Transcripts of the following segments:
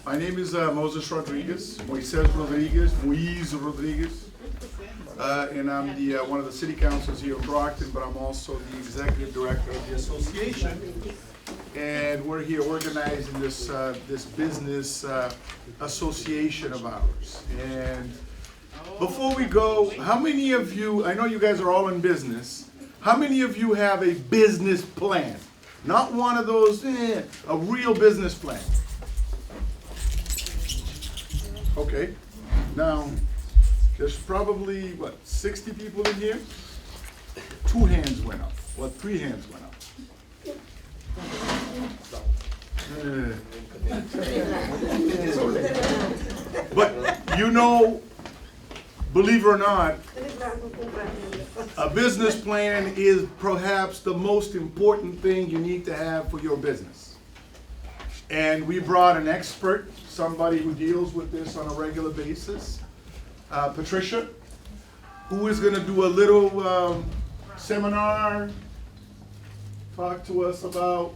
My name is Moises Rodriguez, Moises Rodriguez, and I'm the one of the city councils here in Brockton, but I'm also the executive director of the association. And we're here organizing this this business association of ours. And before we go, how many of you, I know you guys are all in business, how many of you have a business plan? Not one of those, a real business plan. Okay, now, there's probably, what, 60 people in here? 2 hands went up, 3 hands went up? But you know, believe it or not, a business plan is perhaps the most important thing you need to have for your business. And we brought an expert, somebody who deals with this on a regular basis, Patricia, who is going to do a little seminar, talk to us about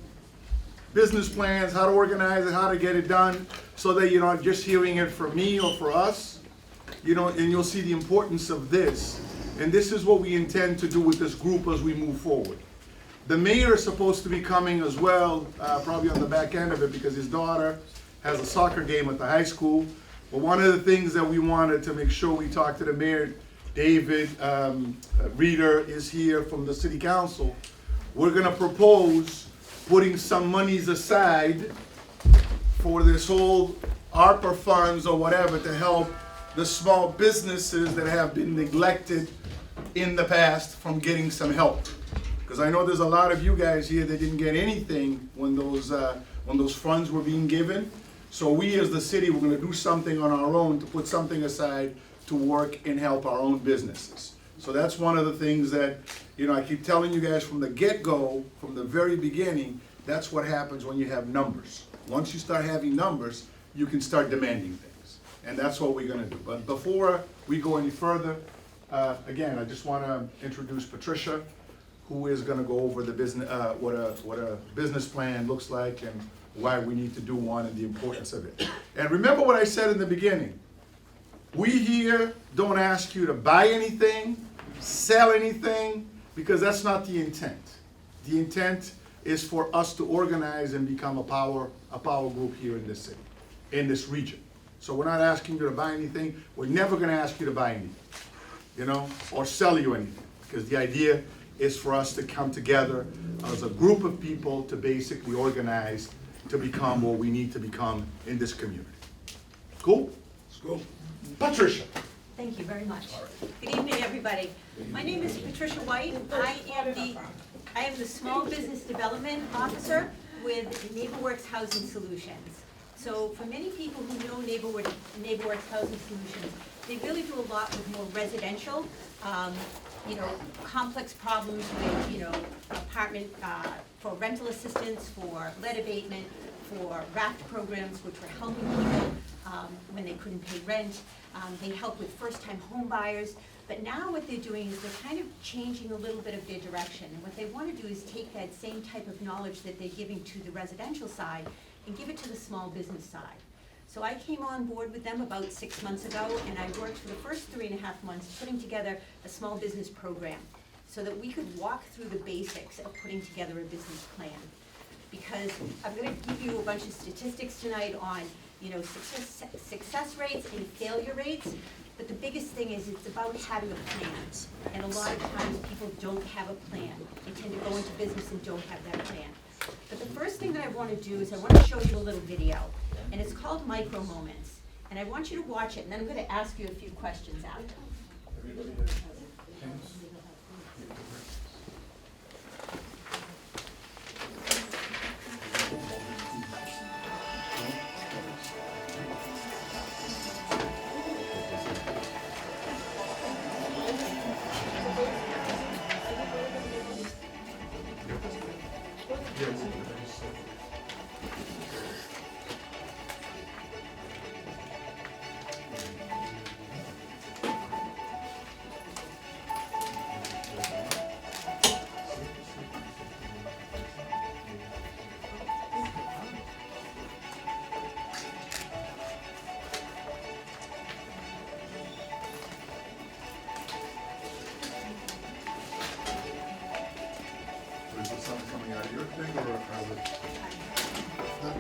business plans, how to organize it, how to get it done, so that you're not just hearing it from me or for us, you know, and you'll see the importance of this. And this is what we intend to do with this group as we move forward. The mayor is supposed to be coming as well, probably on the back end of it, because his daughter has a soccer game at the high school. But one of the things that we wanted to make sure we talk to the mayor, David Reeder is here from the city council. We're gonna propose putting some monies aside for this whole ARPA funds or whatever to help the small businesses that have been neglected in the past from getting some help. Because I know there's a lot of you guys here that didn't get anything when those funds were being given. So we as the city, we're gonna do something on our own to put something aside to work and help our own businesses. So that's one of the things that, you know, I keep telling you guys from the get-go, from the very beginning, that's what happens when you have numbers. Once you start having numbers, you can start demanding things. And that's what we're gonna do. But before we go any further, again, I just wanna introduce Patricia, who is gonna go over the business, what a business plan looks like and why we need to do one and the importance of it. And remember what I said in the beginning. We here don't ask you to buy anything, sell anything, because that's not the intent. The intent is for us to organize and become a power group here in this city, in this region. So we're not asking you to buy anything. We're never gonna ask you to buy anything, you know, or sell you anything, because the idea is for us to come together as a group of people to basically organize to become what we need to become in this community. Cool? Let's go. Patricia. Thank you very much. Good evening, everybody. My name is Patricia White. I am the Small Business Development Officer with NeighborWorks Housing Solutions. So for many people who know NeighborWorks Housing Solutions, they really do a lot with more residential, you know, complex problems with, you know, apartment, for rental assistance, for lead abatement, for RAFT programs, which were helping people when they couldn't pay rent. They help with first-time home buyers. But now what they're doing is they're kind of changing a little bit of their direction. And what they want to do is take that same type of knowledge that they're giving to the residential side and give it to the small business side. So I came on board with them about 6 months ago, and I worked for the first 3.5 months putting together a small business program so that we could walk through the basics of putting together a business plan. Because I'm going to give you a bunch of statistics tonight on, you know, success rates and failure rates. But the biggest thing is it's about having a plan. And a lot of times people don't have a plan. They tend to go into business and don't have that plan. But the first thing that I want to do is I want to show you a little video. And it's called Micro Moments. And I want you to watch it, and then I'm going to ask you a few questions after.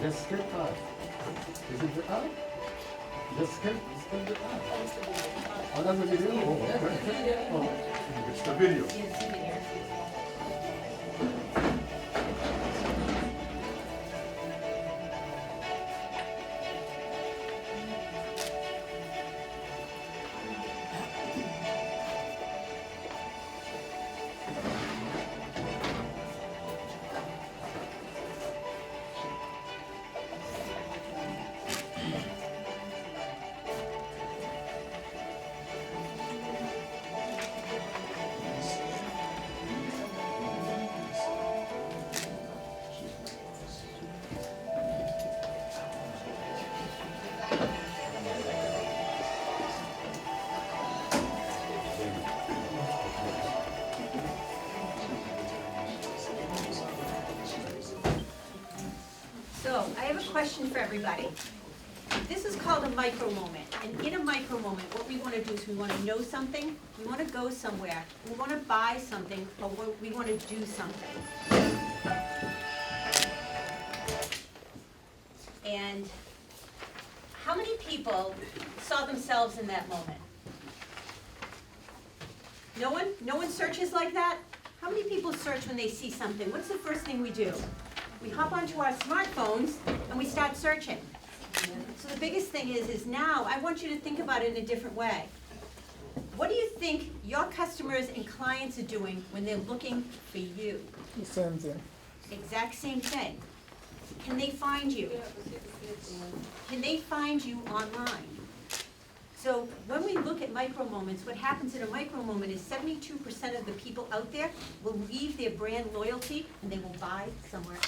Just skip that. Is it the app? Just skip the app. Oh, that's the video? Oh, It's the video. So, I have a question for everybody. This is called a micro moment, and in a micro moment, what we want to do is we want to know something, we want to go somewhere, we want to buy something, or we want to do something. And how many people saw themselves in that moment? No one? No one searches like that? How many people search when they see something? What's the first thing we do? We hop onto our smartphones and we start searching. So the biggest thing is now I want you to think about it in a different way. What do you think your customers and clients are doing when they're looking for you? The same thing. Exact same thing. Can they find you? Can they find you online? So when we look at micro moments, what happens in a micro moment is 72% of the people out there will leave their brand loyalty and they will buy somewhere else.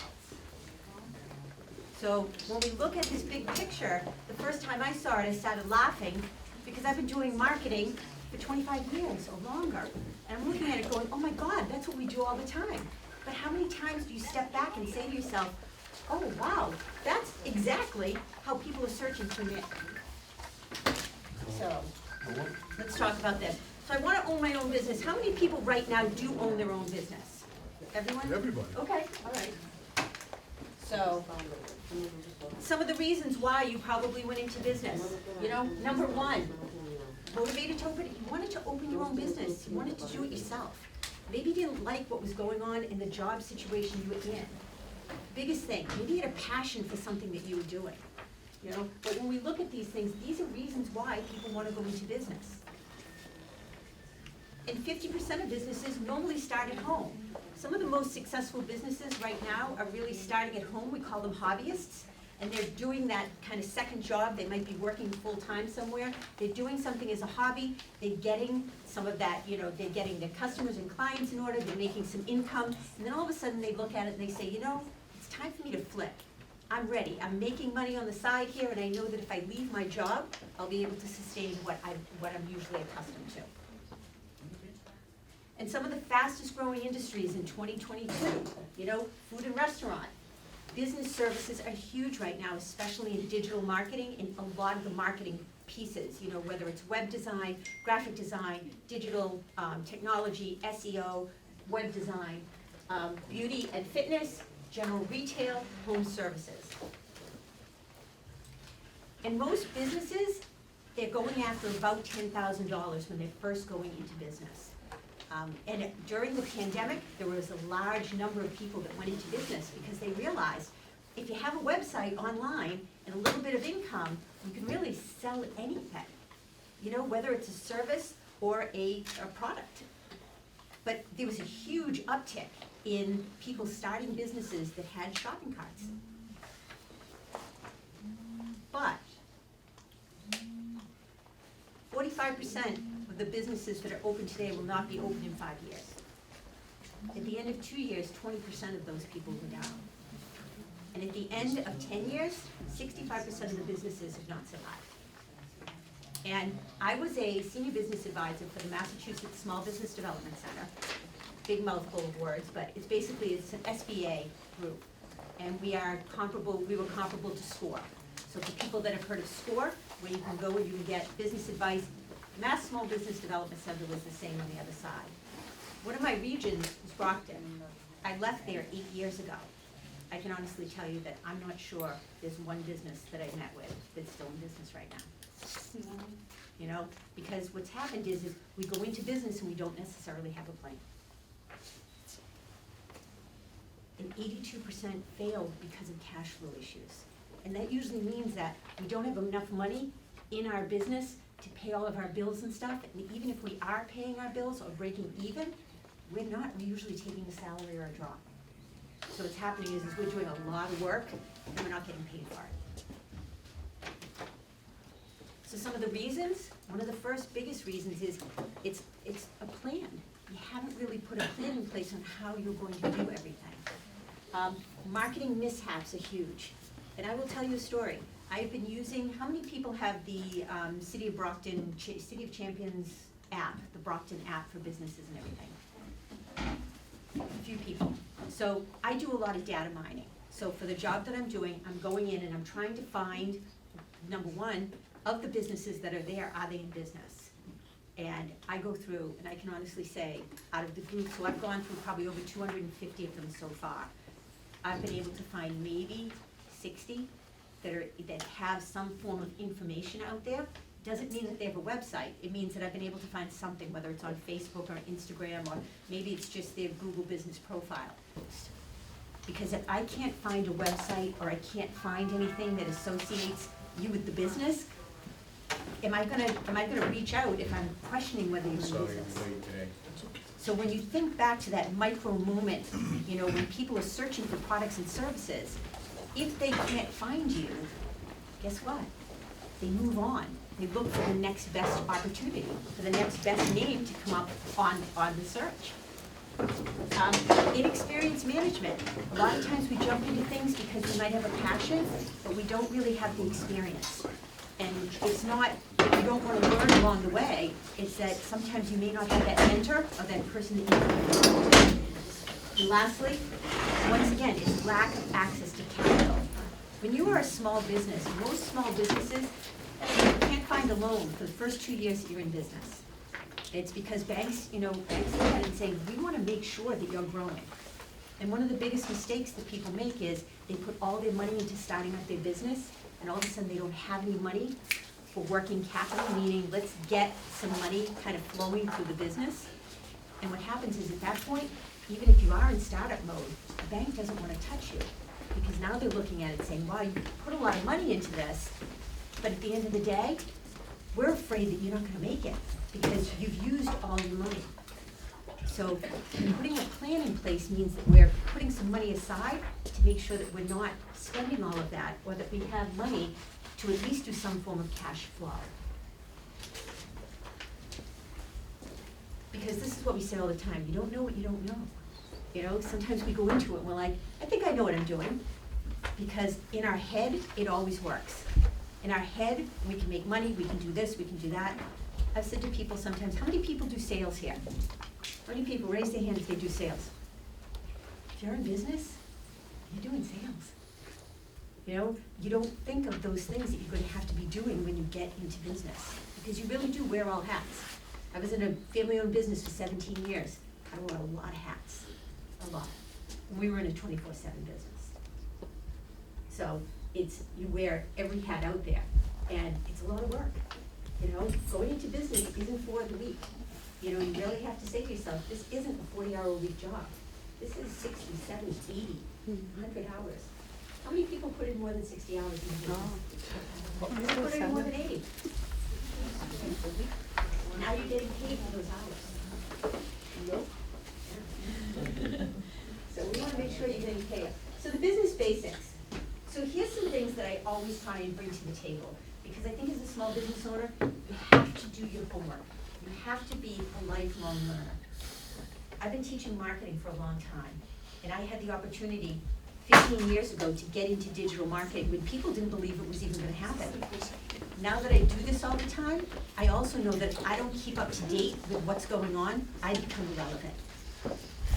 So when we look at this big picture, the first time I saw it, I started laughing because I've been doing marketing for 25 years or longer. And I'm looking at it going, oh my God, that's what we do all the time. But how many times do you step back and say to yourself, oh wow, that's exactly how people are searching for me. So, let's talk about this. So I want to own my own business. How many people right now do own their own business? Everyone? Everybody. Okay, all right. So, some of the reasons why you probably went into business. You know, number one, motivated to open it. You wanted to open your own business. You wanted to do it yourself. Maybe you didn't like what was going on in the job situation you were in. Biggest thing, maybe you had a passion for something that you were doing. You know, but when we look at these things, these are reasons why people want to go into business. And 50% of businesses normally start at home. Some of the most successful businesses right now are really starting at home. We call them hobbyists. And they're doing that kind of second job. They might be working full-time somewhere. They're doing something as a hobby. They're getting some of that, you know, they're getting their customers and clients in order. They're making some income. And then all of a sudden they look at it and they say, you know, it's time for me to flip. I'm ready. I'm making money on the side here, and I know that if I leave my job, I'll be able to sustain what I'm usually accustomed to. And some of the fastest growing industries in 2022, you know, food and restaurant. Business services are huge right now, especially in digital marketing and a lot of the marketing pieces, you know, whether it's web design, graphic design, digital technology, SEO, web design, beauty and fitness, general retail, home services. And most businesses, they're going after about $10,000 when they're first going into business. And during the pandemic, there was a large number of people that went into business because they realized if you have a website online and a little bit of income, you can really sell anything, you know, whether it's a service or a product. But there was a huge uptick in people starting businesses that had shopping carts. But 45% of the businesses that are open today will not be open in 5 years. At the end of 2 years, 20% of those people were down. And at the end of 10 years, 65% of the businesses have not survived. And I was a senior business advisor for the Massachusetts Small Business Development Center. Big mouthful of words, but it's basically, it's an SBA group. And we were comparable to SCORE. So for people that have heard of SCORE, where you can go and you can get business advice, Mass Small Business Development Center was the same on the other side. One of my regions was Brockton. I left there 8 years ago. I can honestly tell you that I'm not sure there's one business that I met with that's still in business right now. You know, because what's happened is we go into business and we don't necessarily have a plan. And 82% failed because of cash flow issues. And that usually means that we don't have enough money in our business to pay all of our bills and stuff. And even if we are paying our bills or breaking even, we're usually taking a salary or a drop. So what's happening is we're doing a lot of work and we're not getting paid for it. So some of the reasons, one of the first biggest reasons is it's a plan. You haven't really put a plan in place on how you're going to do everything. Marketing mishaps are huge. And I will tell you a story. I've been using, how many people have the City of Brockton, City of Champions app, the Brockton app for businesses and everything? A few people. So I do a lot of data mining. So for the job that I'm doing, I'm going in and I'm trying to find, number one, of the businesses that are there, are they in business? And I go through, and I can honestly say, out of the group, so I've gone through probably over 250 of them so far. I've been able to find maybe 60 that have some form of information out there. Doesn't mean that they have a website. It means that I've been able to find something, whether it's on Facebook or Instagram, or maybe it's just their Google business profile. Because if I can't find a website or I can't find anything that associates you with the business, am I gonna reach out if I'm questioning whether you're in business? So when you think back to that micro moment, you know, when people are searching for products and services, if they can't find you, guess what? They move on. They look for the next best opportunity, for the next best name to come up on the search. Inexperienced management. A lot of times we jump into things because we might have a passion, but we don't really have the experience. And it's not that you don't want to learn along the way, it's that sometimes you may not have that mentor or that person that you can. And lastly, once again, it's lack of access to capital. When you are a small business, most small businesses, you can't find a loan for the first 2 years that you're in business. It's because banks look at it and say, we want to make sure that you're growing. And one of the biggest mistakes that people make is they put all their money into starting up their business, and all of a sudden they don't have any money for working capital, meaning let's get some money kind of flowing through the business. And what happens is at that point, even if you are in startup mode, the bank doesn't want to touch you. Because now they're looking at it saying, wow, you put a lot of money into this, but at the end of the day, we're afraid that you're not going to make it because you've used all your money. So putting a plan in place means that we're putting some money aside to make sure that we're not spending all of that, or that we have money to at least do some form of cash flow. Because this is what we say all the time, you don't know what you don't know. You know, sometimes we go into it and we're like, I think I know what I'm doing. Because in our head, it always works. In our head, we can make money, we can do this, we can do that. I've said to people sometimes, how many people do sales here? How many people raise their hand if they do sales? If you're in business, you're doing sales. You know, you don't think of those things that you're going to have to be doing when you get into business. Because you really do wear all hats. I was in a family-owned business for 17 years. I wore a lot of hats. A lot. And we were in a 24/7 business. So you wear every hat out there, and it's a lot of work. You know, going into business isn't for the weak. You know, you really have to say to yourself, this isn't a 40-hour-a-week job. This is 60, 70, 80, 100 hours. How many people put in more than 60 hours in a business? How many put in more than 80? Now you're getting paid for those hours. Nope. So we want to make sure you're getting paid. So the business basics. So here's some things that I always try and bring to the table, because I think as a small business owner, you have to do your homework. You have to be a lifelong learner. I've been teaching marketing for a long time, and I had the opportunity 15 years ago to get into digital marketing when people didn't believe it was even going to happen. Now that I do this all the time, I also know that if I don't keep up to date with what's going on, I become irrelevant.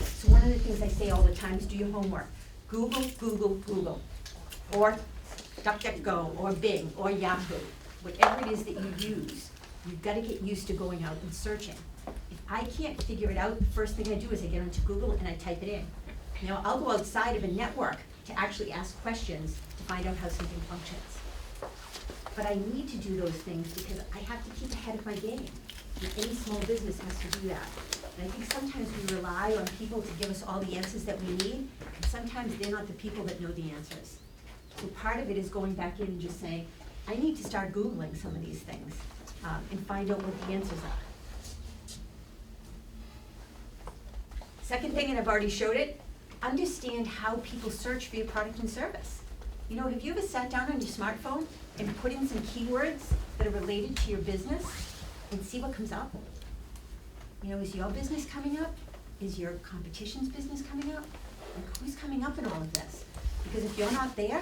So one of the things I say all the time is do your homework. Google, Google, Google. Or DuckDuckGo, or Bing, or Yahoo. Whatever it is that you use, you've got to get used to going out and searching. If I can't figure it out, the first thing I do is I get onto Google and I type it in. Now, I'll go outside of a network to actually ask questions to find out how something functions. But I need to do those things because I have to keep ahead of my game. And any small business has to do that. And I think sometimes we rely on people to give us all the answers that we need, and sometimes they're not the people that know the answers. So part of it is going back in and just saying, I need to start Googling some of these things and find out what the answers are. Second thing, and I've already showed it, understand how people search for your product and service. You know, have you ever sat down on your smartphone and put in some keywords that are related to your business and see what comes up? You know, is your business coming up? Is your competition's business coming up? Like, who's coming up in all of this? Because if you're not there,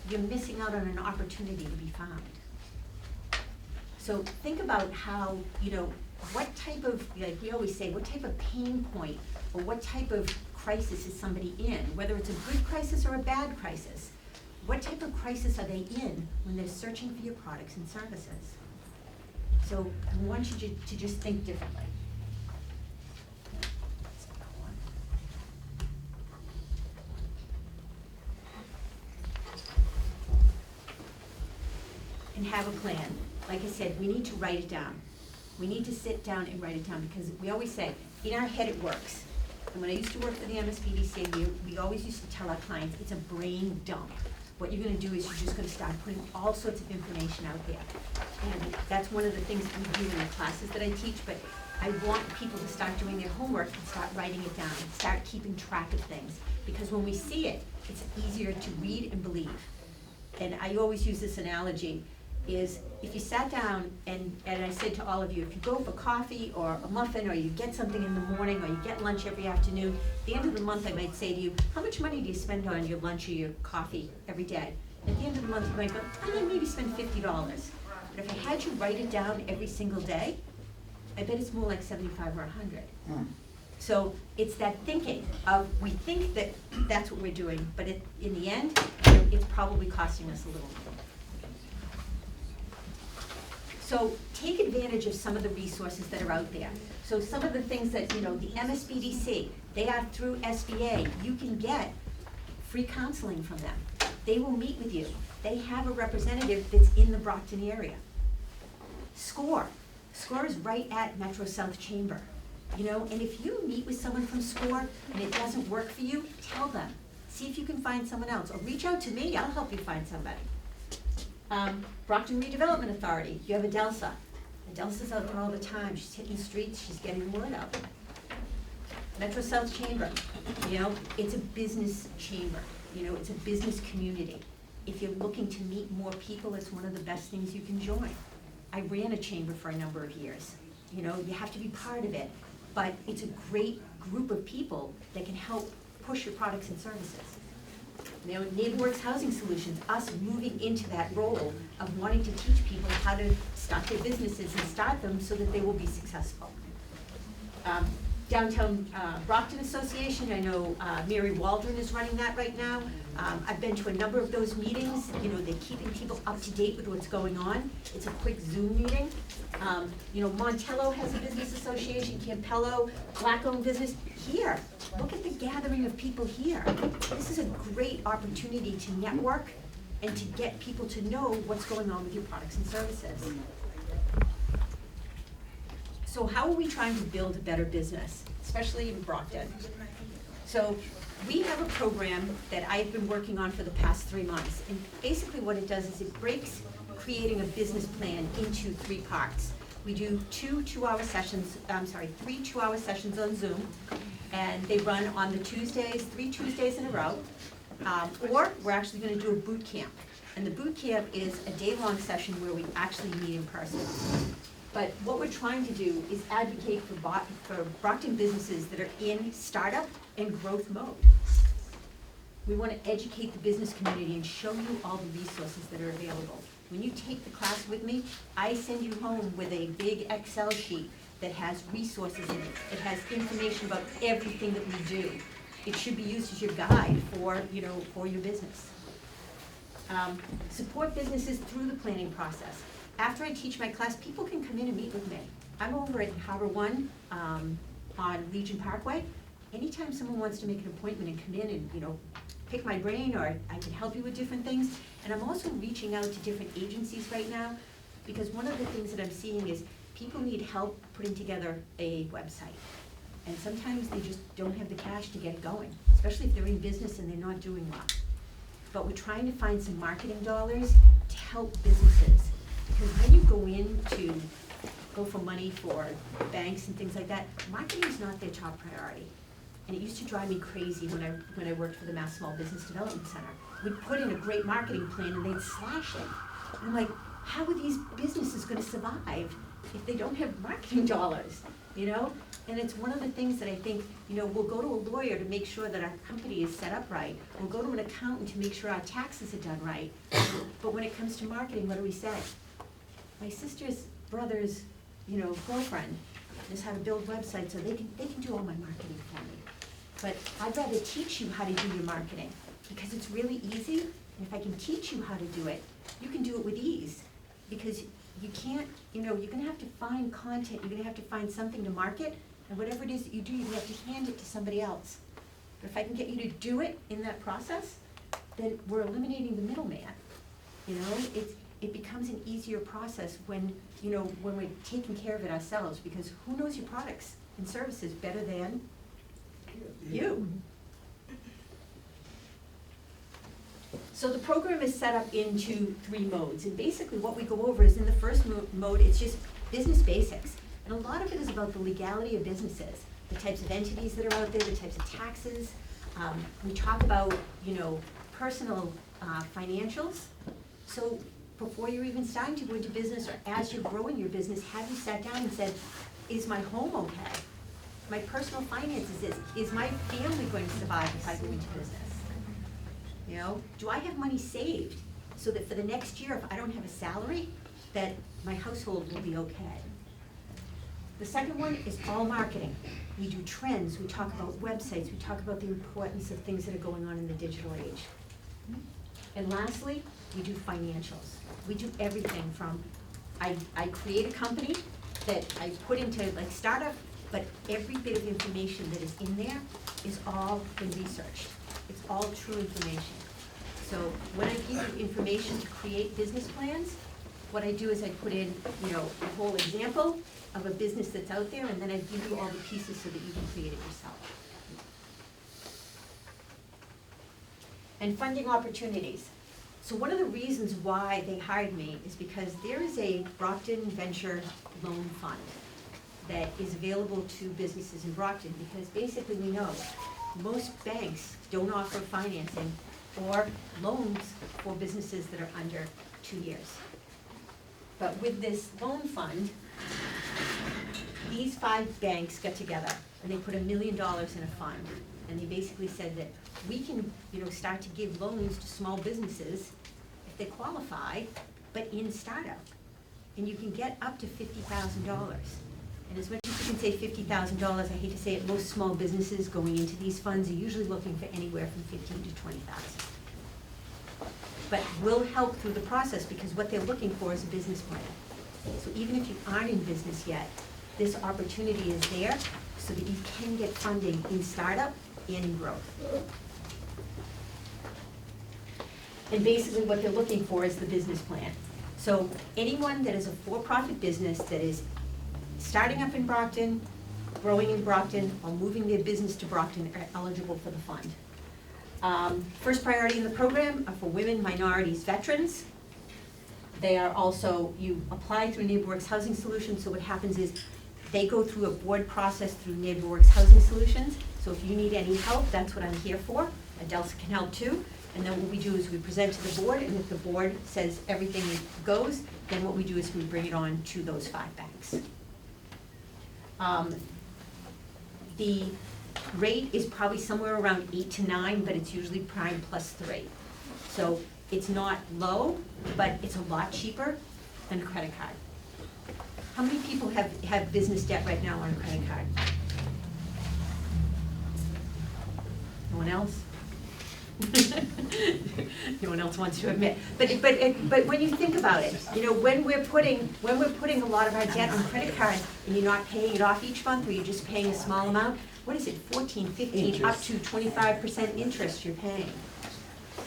you're missing out on an opportunity to be found. So think about how, you know, what type of, like we always say, what type of pain point or what type of crisis is somebody in, whether it's a good crisis or a bad crisis. What type of crisis are they in when they're searching for your products and services? So I want you to just think differently. And have a plan. Like I said, we need to write it down. We need to sit down and write it down because we always say, in our head it works. And when I used to work for the MSPDC, we always used to tell our clients, it's a brain dump. What you're gonna do is you're just gonna start putting all sorts of information out there. And that's one of the things we do in the classes that I teach, but I want people to start doing their homework and start writing it down, start keeping track of things. Because when we see it, it's easier to read and believe. And I always use this analogy, is if you sat down and I said to all of you, if you go for coffee or a muffin or you get something in the morning or you get lunch every afternoon, at the end of the month I might say to you, how much money do you spend on your lunch or your coffee every day? At the end of the month you might go, I maybe spend $50. But if I had you write it down every single day, I bet it's more like 75 or 100. So it's that thinking of, we think that that's what we're doing, but in the end, it's probably costing us a little more. So take advantage of some of the resources that are out there. So some of the things that, you know, the MSBDC, they are through SBA. You can get free counseling from them. They will meet with you. They have a representative that's in the Brockton area. SCORE is right at Metro South Chamber. You know, and if you meet with someone from SCORE and it doesn't work for you, tell them. See if you can find someone else, or reach out to me, I'll help you find somebody. Brockton Redevelopment Authority, you have Adelsa. Adelsa's out there all the time, she's hitting the streets, she's getting the word out. Metro South Chamber, you know, it's a business chamber, you know, it's a business community. If you're looking to meet more people, it's one of the best things you can join. I ran a chamber for a number of years. You know, you have to be part of it, but it's a great group of people that can help push your products and services. You know, NeighborWorks Housing Solutions, us moving into that role of wanting to teach people how to start their businesses and start them so that they will be successful. Downtown Brockton Association, I know Mary Waldron is running that right now. I've been to a number of those meetings. You know, they're keeping people up to date with what's going on. It's a quick Zoom meeting. You know, Montellon has a business association, Campello, Black-owned business. Here, look at the gathering of people here. This is a great opportunity to network and to get people to know what's going on with your products and services. So how are we trying to build a better business, especially in Brockton? So we have a program that I've been working on for the past 3 months. And basically what it does is it breaks creating a business plan into 3 parts. We do 3 two-hour sessions on Zoom. And they run on the Tuesdays, 3 Tuesdays in a row. Or we're actually gonna do a boot camp. And the boot camp is a day-long session where we actually meet in person. But what we're trying to do is advocate for Brockton businesses that are in startup and growth mode. We want to educate the business community and show you all the resources that are available. When you take the class with me, I send you home with a big Excel sheet that has resources in it. It has information about everything that we do. It should be used as your guide for, you know, for your business. Support businesses through the planning process. After I teach my class, people can come in and meet with me. I'm over at Harbor One on Legion Parkway. Anytime someone wants to make an appointment and come in and, you know, pick my brain, or I can help you with different things. And I'm also reaching out to different agencies right now, because one of the things that I'm seeing is people need help putting together a website. And sometimes they just don't have the cash to get it going, especially if they're in business and they're not doing well. But we're trying to find some marketing dollars to help businesses. Because when you go for money for banks and things like that, marketing is not their top priority. And it used to drive me crazy when I worked for the Mass Small Business Development Center. We'd put in a great marketing plan and they'd slash it. And I'm like, how are these businesses gonna survive if they don't have marketing dollars, you know? And it's one of the things that I think, you know, we'll go to a lawyer to make sure that our company is set up right. We'll go to an accountant to make sure our taxes are done right. But when it comes to marketing, what do we say? My sister's brother's, you know, girlfriend knows how to build websites, so they can do all my marketing for me. But I'd rather teach you how to do your marketing, because it's really easy, and if I can teach you how to do it, you can do it with ease. Because you can't, you know, you're gonna have to find content, you're gonna have to find something to market, and whatever it is that you do, you have to hand it to somebody else. But if I can get you to do it in that process, then we're eliminating the middleman. You know, it becomes an easier process when, you know, when we're taking care of it ourselves, because who knows your products and services better than you? So the program is set up into 3 modes, and basically what we go over is in the first mode, it's just business basics. And a lot of it is about the legality of businesses, the types of entities that are out there, the types of taxes. We talk about, you know, personal financials. So before you're even starting to go into business, or as you're growing your business, have you sat down and said, is my home okay? My personal finances, is my family going to survive if I go into business? You know, do I have money saved so that for the next year, if I don't have a salary, that my household will be okay? The second one is all marketing. We do trends, we talk about websites, we talk about the importance of things that are going on in the digital age. And lastly, we do financials. We do everything from, I create a company that I put into like startup, but every bit of information that is in there is all been researched. It's all true information. So when I give you information to create business plans, what I do is I put in, you know, a whole example of a business that's out there, and then I give you all the pieces so that you can create it yourself. And funding opportunities. So one of the reasons why they hired me is because there is a Brockton Venture Loan Fund that is available to businesses in Brockton, because basically we know most banks don't offer financing or loans for businesses that are under 2 years. But with this loan fund, these 5 banks got together and they put $1 million in a fund. And they basically said that we can, you know, start to give loans to small businesses if they qualify, but in startup. And you can get up to $50,000. And as much as you can say $50,000, I hate to say it, most small businesses going into these funds are usually looking for anywhere from $15,000 to $20,000. But we'll help through the process, because what they're looking for is a business plan. So even if you aren't in business yet, this opportunity is there so that you can get funding in startup and in growth. And basically what they're looking for is the business plan. So anyone that is a for-profit business that is starting up in Brockton, growing in Brockton, or moving their business to Brockton are eligible for the fund. First priority in the program are for women, minorities, veterans. They are also, you apply through NeighborWorks Housing Solutions, so what happens is they go through a board process through NeighborWorks Housing Solutions. So if you need any help, that's what I'm here for. Adelsa can help too. And then what we do is we present to the board, and if the board says everything goes, then what we do is we bring it on to those 5 banks. The rate is probably somewhere around 8 to 9, but it's usually prime plus 3. So it's not low, but it's a lot cheaper than a credit card. How many people have business debt right now on a credit card? No one else? No one else wants to admit. But when you think about it, you know, when we're putting a lot of our debt on credit cards and you're not paying it off each month, or you're just paying a small amount, what is it, 14, 15, up to 25% interest you're paying?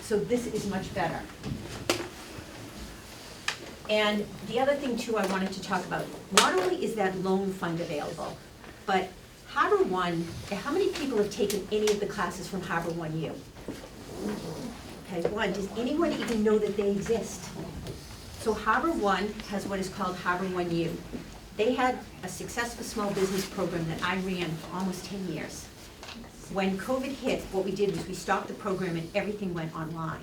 So this is much better. And the other thing too I wanted to talk about, not only is that loan fund available, but Harbor One, how many people have taken any of the classes from Harbor One U? Okay, one, does anyone even know that they exist? So Harbor One has what is called Harbor One U. They had a successful small business program that I ran for almost 10 years. When COVID hit, what we did was we stopped the program and everything went online.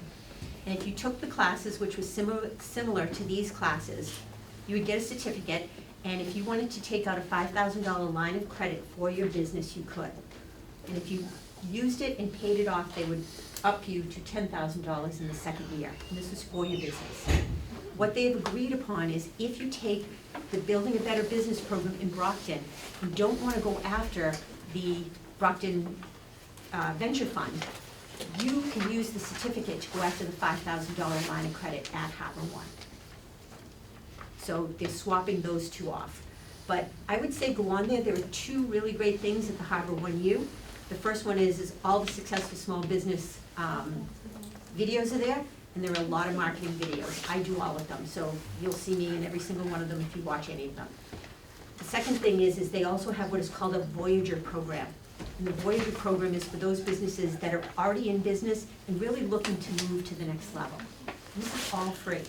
And if you took the classes, which was similar to these classes, you would get a certificate, and if you wanted to take out a $5,000 line of credit for your business, you could. And if you used it and paid it off, they would up you to $10,000 in the second year. And this was for your business. What they've agreed upon is if you take the Building a Better Business program in Brockton, you don't want to go after the Brockton Venture Fund, you can use the certificate to go after the $5,000 line of credit at Harbor One. So they're swapping those two off. But I would say go on there. There are two really great things at the Harbor One U. The first one is all the successful small business videos are there, and there are a lot of marketing videos. I do all of them, so you'll see me in every single one of them if you watch any of them. The second thing is they also have what is called a Voyager program. And the Voyager program is for those businesses that are already in business and really looking to move to the next level. And this is all free.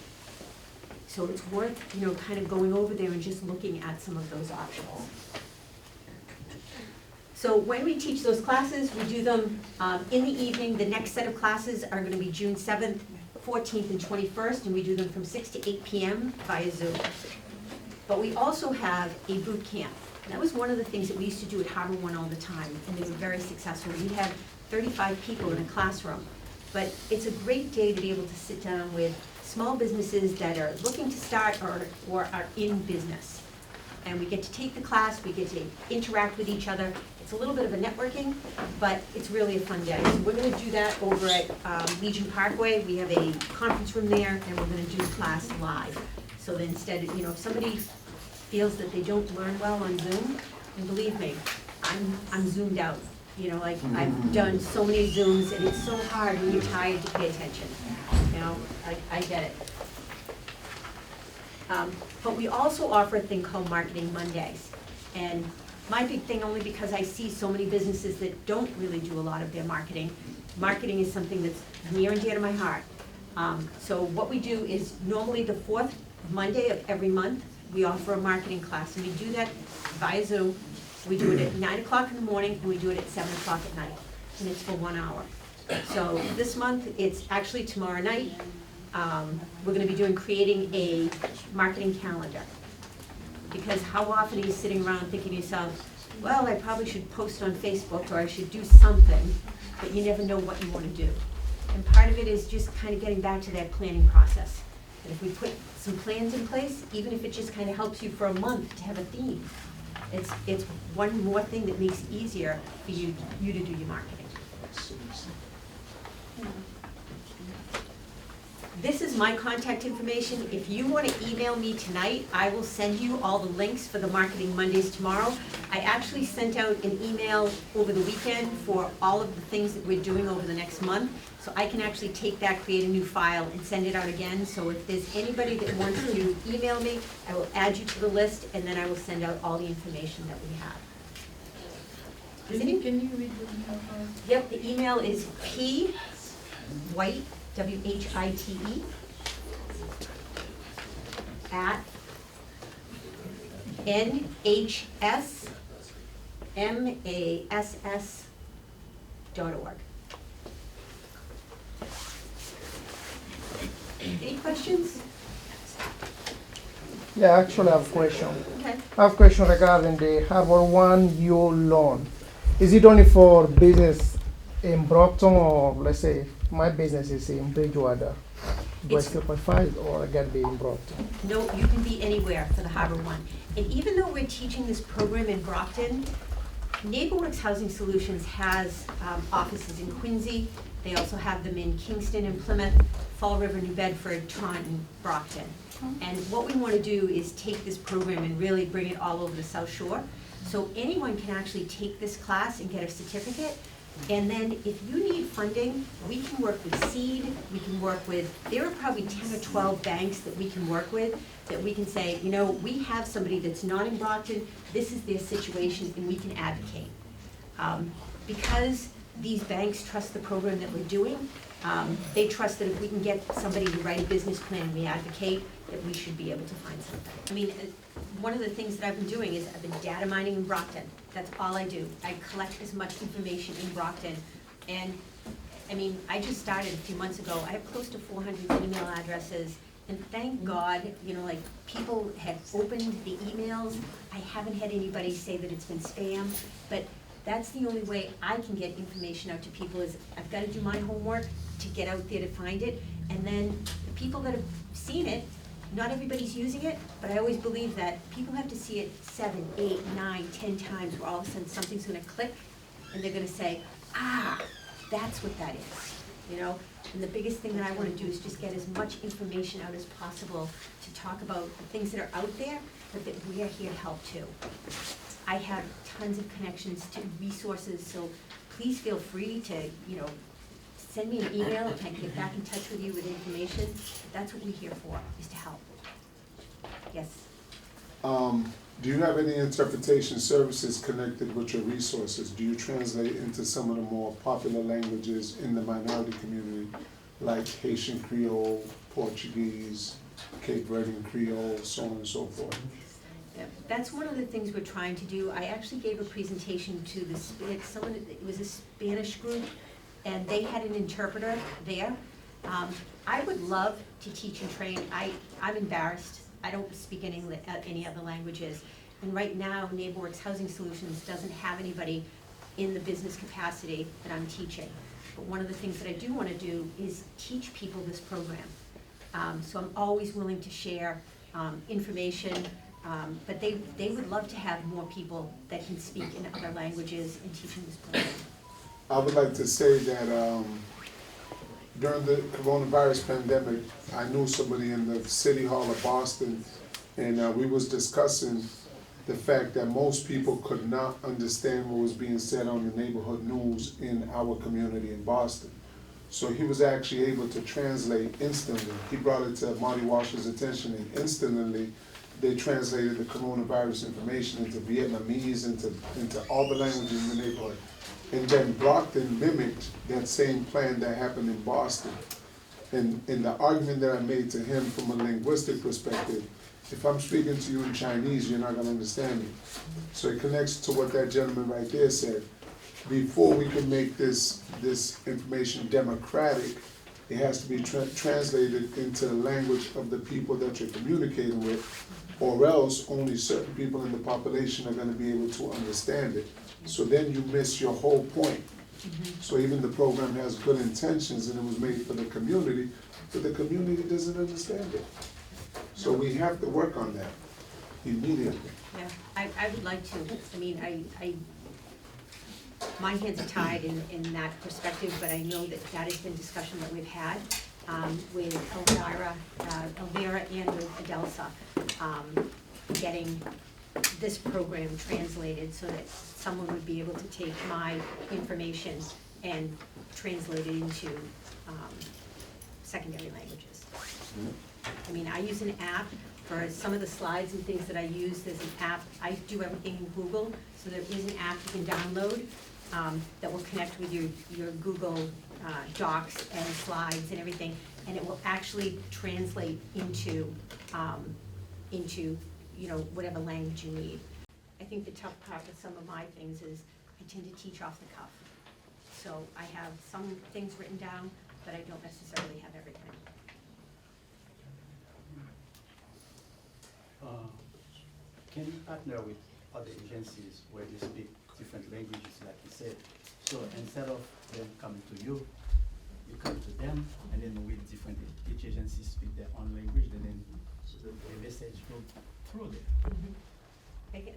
So it's worth, kind of going over there and just looking at some of those options. So when we teach those classes, we do them in the evening. The next set of classes are going to be June 7th, 14th, and 21st, and we do them from 6 to 8 p.m. via Zoom. But we also have a boot camp. And that was one of the things that we used to do at Harbor One all the time, and they were very successful. We had 35 people in a classroom. But it's a great day to be able to sit down with small businesses that are looking to start or are in business. And we get to take the class, we get to interact with each other. It's a little bit of a networking, but it's really a fun day. So we're going to do that over at Legion Parkway. We have a conference room there, and we're going to do the class live. So that instead, if somebody feels that they don't learn well on Zoom, and believe me, I'm zoomed out. I've done so many Zooms, and it's so hard when you're tired to pay attention. I get it. But we also offer a thing called Marketing Mondays. And my big thing, only because I see so many businesses that don't really do a lot of their marketing. Marketing is something that's near and dear to my heart. So what we do is normally the fourth Monday of every month, we offer a marketing class. And we do that via Zoom. We do it at 9 o'clock in the morning, and we do it at 7 o'clock at night. And it's for 1 hour. So this month, it's actually tomorrow night. We're going to be creating a marketing calendar. Because how often are you sitting around thinking to yourself, well, I probably should post on Facebook, or I should do something, but you never know what you want to do. And part of it is just kind of getting back to that planning process. And if we put some plans in place, even if it just kind of helps you for a month to have a theme, it's one more thing that makes it easier for you to do your marketing. This is my contact information. If you want to email me tonight, I will send you all the links for the Marketing Mondays tomorrow. I actually sent out an email over the weekend for all of the things that we're doing over the next month. So I can actually take that, create a new file, and send it out again. So if there's anybody that wants to email me, I will add you to the list, and then I will send out all the information that we have. Can you read the email? Yep, the email is White, WHITE, at NHSMASS.org. Any questions? Yeah, actually I have a question. Okay. I have a question regarding the Harbor One U loan. Is it only for business in Brockton, or let's say my business is in Bridgewater? Do I still qualify, or I gotta be in Brockton? No, you can be anywhere for the Harbor One. And even though we're teaching this program in Brockton, NeighborWorks Housing Solutions has offices in Quincy. They also have them in Kingston and Plymouth, Fall River, New Bedford, Taunton, Brockton. And what we want to do is take this program and really bring it all over the South Shore. So anyone can actually take this class and get a certificate. And then if you need funding, we can work with Seed, we can work with, there are probably 10 or 12 banks that we can work with, that we can say, you know, we have somebody that's not in Brockton, this is their situation, and we can advocate. Because these banks trust the program that we're doing, they trust that if we can get somebody to write a business plan, we advocate, that we should be able to find something. I mean, one of the things that I've been doing is I've been data mining in Brockton. That's all I do. I collect as much information in Brockton. And, I mean, I just started a few months ago. I have close to 400 email addresses. And thank God, you know, like, people have opened the emails. I haven't had anybody say that it's been spam, but that's the only way I can get information out to people is I've got to do my homework to get out there to find it. And then the people that have seen it, not everybody's using it, but I always believe that people have to see it 7, 8, 9, 10 times where all of a sudden something's gonna click and they're gonna say, ah, that's what that is, you know? And the biggest thing that I wanna do is just get as much information out as possible to talk about the things that are out there, but that we are here to help too. I have tons of connections to resources, so please feel free to, you know, send me an email and I can get back in touch with you with information. That's what we're here for, is to help. Yes. Do you have any interpretation services connected with your resources? Do you translate into some of the more popular languages in the minority community, like Haitian Creole, Portuguese, CapeVerdean Creole, so on and so forth? That's one of the things we're trying to do. I actually gave a presentation to someone, it was a Spanish group, and they had an interpreter there. I would love to teach and train. I'm embarrassed. I don't speak any other languages. And right now, NeighborWorks Housing Solutions doesn't have anybody in the business capacity that I'm teaching. But one of the things that I do want to do is teach people this program. So I'm always willing to share information, but they would love to have more people that can speak in other languages and teaching this program. I would like to say that during the coronavirus pandemic, I knew somebody in the City Hall of Boston, and we was discussing the fact that most people could not understand what was being said on the neighborhood news in our community in Boston. So he was actually able to translate instantly. He brought it to Marty Walsh's attention, and instantly they translated the coronavirus information into Vietnamese, into all the languages in the neighborhood. And then Brockton mimicked that same plan that happened in Boston. And the argument that I made to him from a linguistic perspective, if I'm speaking to you in Chinese, you're not gonna understand me. So it connects to what that gentleman right there said. Before we can make this information democratic, it has to be translated into the language of the people that you're communicating with, or else only certain people in the population are gonna be able to understand it. So then you miss your whole point. So even the program has good intentions and it was made for the community, but the community doesn't understand it. So we have to work on that immediately. Yeah, I would like to. I mean, my hands are tied in that perspective, but I know that has been discussion that we've had with Elvira and with Adelsa, getting this program translated so that someone would be able to take my information and translate it into secondary languages. I mean, I use an app for some of the slides and things that I use. There's an app, I do everything in Google, so there is an app you can download that will connect with your Google Docs and slides and everything, and it will actually translate into you know, whatever language you need. I think the tough part with some of my things is I tend to teach off the cuff. So I have some things written down, but I don't necessarily have everything. Can you partner with other agencies where they speak different languages, like you said? So instead of them coming to you, you come to them, and then with each agency speak their own language, and then the message go through there.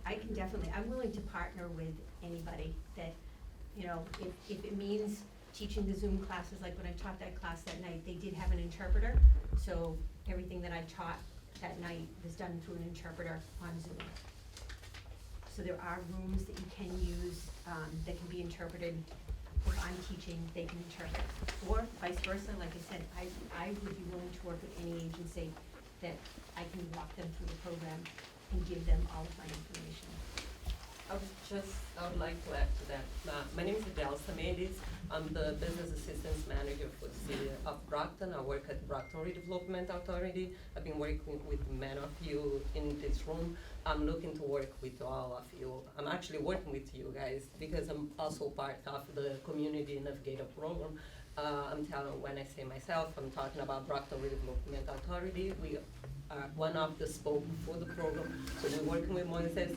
I can definitely, I'm willing to partner with anybody that, you know, if it means teaching the Zoom classes, like when I taught that class that night, they did have an interpreter, so everything that I taught that night was done through an interpreter on Zoom. So there are rooms that you can use that can be interpreted if I'm teaching, they can interpret. Or vice versa, like I said, I would be willing to work with any agency that I can walk them through the program and give them all of my information. I would like to add to that. My name is Adele Samedis. I'm the Business Assistance Manager for the City of Brockton. I work at Brockton Redevelopment Authority. I've been working with many of you in this room. I'm looking to work with all of you. I'm actually working with you guys because I'm also part of the Community Navigator program. I'm telling, when I say myself, I'm talking about Brockton Redevelopment Authority. We are one of the spoke for the program. So we're working with Moises.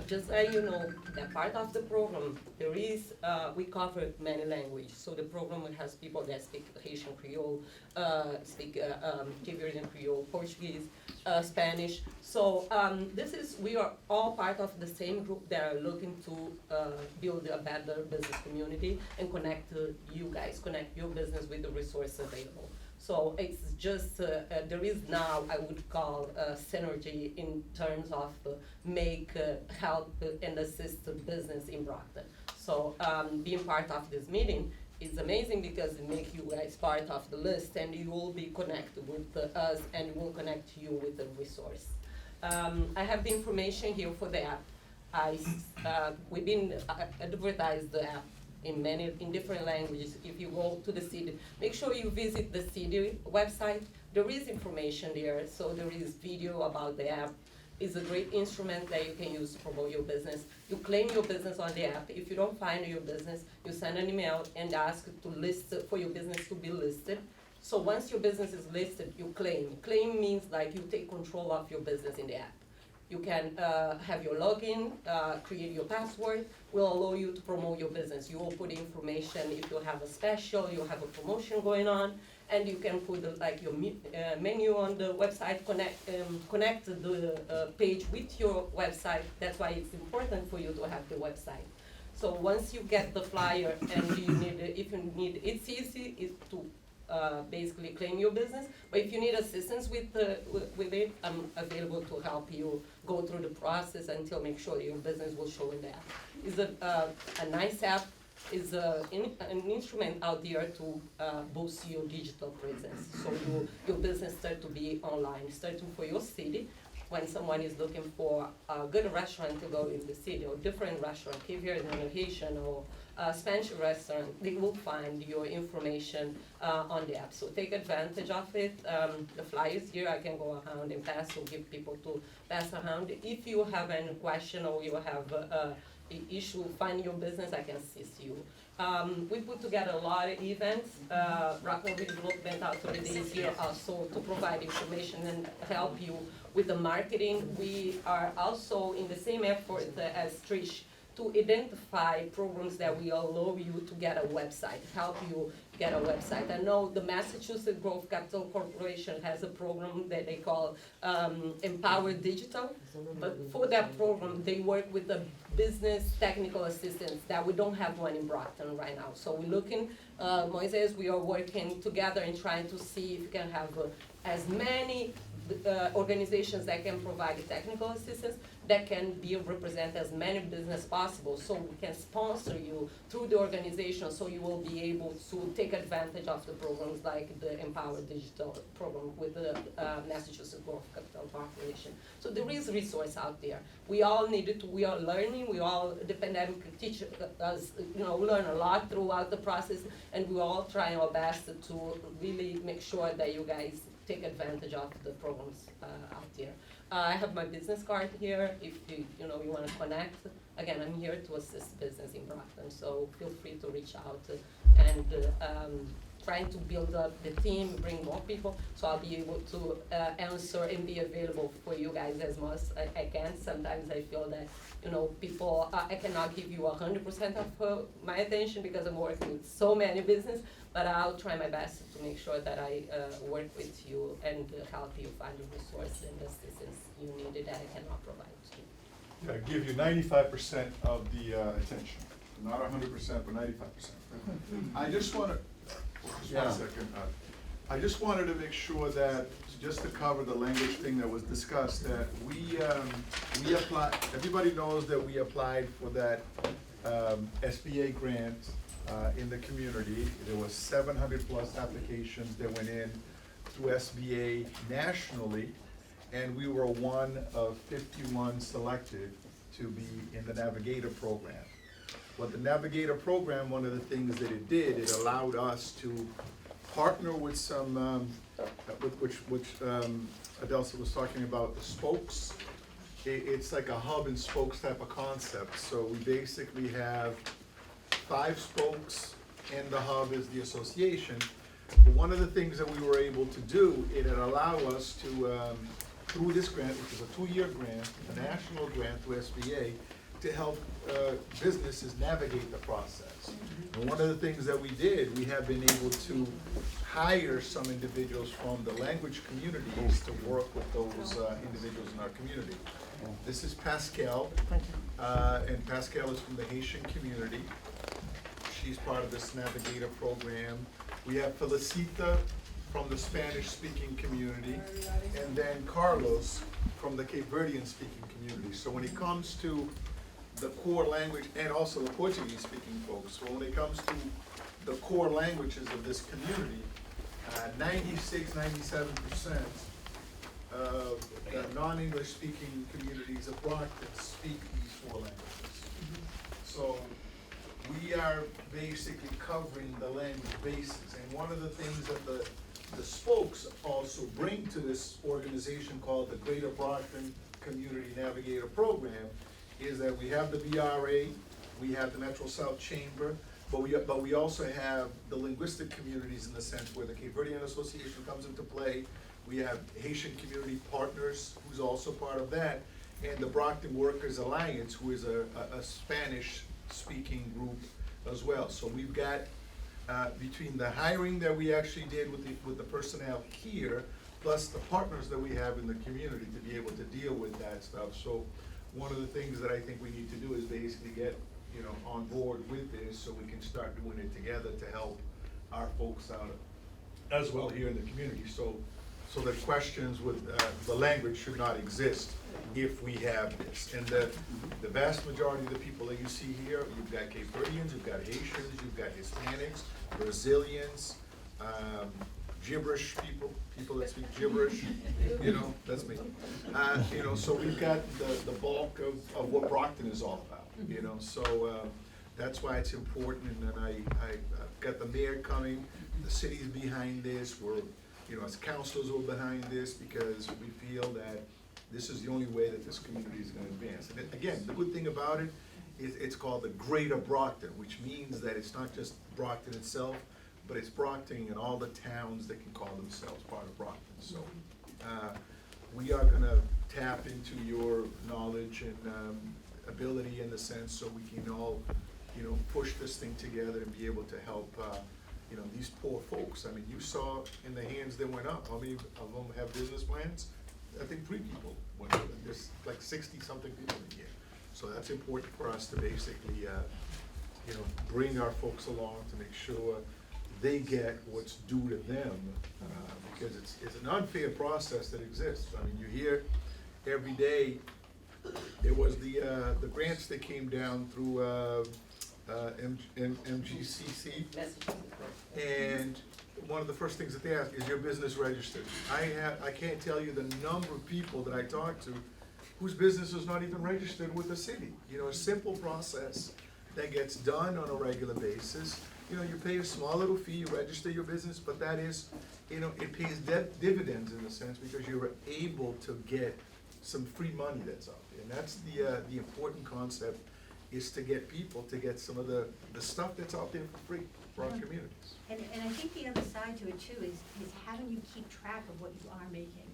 Just so you know, that part of the program, there is, we cover many languages. So the program has people that speak Haitian Creole, speak CapeVerdean Creole, Portuguese, Spanish. So we are all part of the same group that are looking to build a better business community and connect you guys, connect your business with the resources available. So it's just, there is now, I would call, synergy in terms of help and assist the business in Brockton. So being part of this meeting is amazing because it makes you guys part of the list and you will be connected with us and we'll connect you with the resource. I have the information here for the app. We've been advertised the app in different languages. If you go to the city, make sure you visit the city website. There is information there, so there is video about the app. It's a great instrument that you can use to promote your business. You claim your business on the app. If you don't find your business, you send an email and ask to list for your business to be listed. So once your business is listed, you claim. Claim means like you take control of your business in the app. You can have your login, create your password, will allow you to promote your business. You will put information if you have a special, you have a promotion going on, and you can put like your menu on the website, connect the page with your website. That's why it's important for you to have the website. So once you get the flyer and it's easy to basically claim your business, but if you need assistance with it, I'm available to help you go through the process until make sure your business will show in the app. It's a nice app. It's an instrument out there to boost your digital presence. So your business start to be online, starting for your city. When someone is looking for a good restaurant to go in the city, or different restaurant, CapeVerdean or Haitian or Spanish restaurant, they will find your information on the app. So take advantage of it. The flyers here, I can go around and pass, or give people to pass around. If you have any question or you have an issue finding your business, I can assist you. We put together a lot of events. Brockton Redevelopment Authority is here also to provide information and help you with the marketing. We are also in the same effort as Trish to identify programs that will allow you to get a website, help you get a website. I know the Massachusetts Growth Capital Corporation has a program that they call Empower Digital, but for that program, they work with the business technical assistants that we don't have one in Brockton right now. So we're looking, Moises, we are working together and trying to see if we can have as many organizations that can provide technical assistance that can be represent as many business possible, so we can sponsor you through the organization, so you will be able to take advantage of the programs like the Empower Digital program with the Massachusetts Growth Capital Corporation. So there is resource out there. We all needed to, we are learning, the pandemic teach us, learn a lot throughout the process, and we all try our best to really make sure that you guys take advantage of the programs out there. I have my business card here. If you want to connect, again, I'm here to assist business in Brockton. So feel free to reach out and trying to build up the team, bring more people. So I'll be able to answer and be available for you guys as much as I can. Sometimes I feel that people, I cannot give you 100% of my attention because I'm working with so many business. But I'll try my best to make sure that I work with you and help you find the resources and the assistance you needed that I cannot provide to you. Yeah, I give you 95% of the attention, not 100%, but 95%. I just want to, just one second. I just wanted to make sure that, just to cover the language thing that was discussed, that we applied, everybody knows that we applied for that SBA grant in the community. There was 700+ applications that went in through SBA nationally, and we were one of 51 selected to be in the Navigator program. What the Navigator program, one of the things that it did, it allowed us to partner with some, which Adelsa was talking about, the spokes. It's like a hub and spokes type of concept. So we basically have 5 spokes, and the hub is the association. But one of the things that we were able to do, it allowed us to, through this grant, which is a 2-year grant, a national grant through SBA, to help businesses navigate the process. And one of the things that we did, we have been able to hire some individuals from the language communities to work with those individuals in our community. This is Pascal, and Pascal is from the Haitian community. She's part of this Navigator program. We have Felicita from the Spanish-speaking community, and then Carlos from the CapeVerdean speaking community. So when it comes to the core language, and also the Portuguese-speaking folks, so when it comes to the core languages of this community, 96–97% of the non-English speaking communities of Brockton speak these 4 languages. So we are basically covering the language bases, and one of the things that the spokes also bring to this organization called the Greater Brockton Community Navigator Program is that we have the BRA, we have the Metro South Chamber, but we also have the linguistic communities in the sense where the CapeVerdean Association comes into play. We have Haitian Community Partners, who's also part of that, and the Brockton Workers Alliance, who is a Spanish-speaking group as well. So we've got, between the hiring that we actually did with the personnel here, plus the partners that we have in the community to be able to deal with that stuff. So one of the things that I think we need to do is basically get, on board with this so we can start doing it together to help our folks out as well here in the community. So the questions with the language should not exist if we have this. And the vast majority of the people that you see here, you've got CapeVerdeans, you've got Haitians, you've got Hispanics, Brazilians, gibberish people that speak gibberish, that's me. So we've got the bulk of what Brockton is all about, so that's why it's important, and then I've got the mayor coming, the city's behind this, we're, as councilors we're behind this because we feel that this is the only way that this community is gonna advance. And again, the good thing about it is it's called the Greater Brockton, which means that it's not just Brockton itself, but it's Brockton and all the towns that can call themselves part of Brockton. So we are gonna tap into your knowledge and ability in the sense so we can all, push this thing together and be able to help, these poor folks. I mean, you saw in the hands that went up, how many of them have business plans? I think 3 people went up, there's like 60-something people in here. So that's important for us to basically, bring our folks along to make sure they get what's due to them, because it's an unfair process that exists. I mean, you hear every day, there was the grants that came down through MGCC, and one of the first things that they ask is your business registered. I can't tell you the number of people that I talk to whose business is not even registered with the city. A simple process that gets done on a regular basis. You pay a small little fee, you register your business, but that is, it pays dividends in a sense because you're able to get some free money that's out there. And that's the important concept, is to get people to get some of the stuff that's out there for free for our communities. And I think the other side to it too is how do you keep track of what you are making?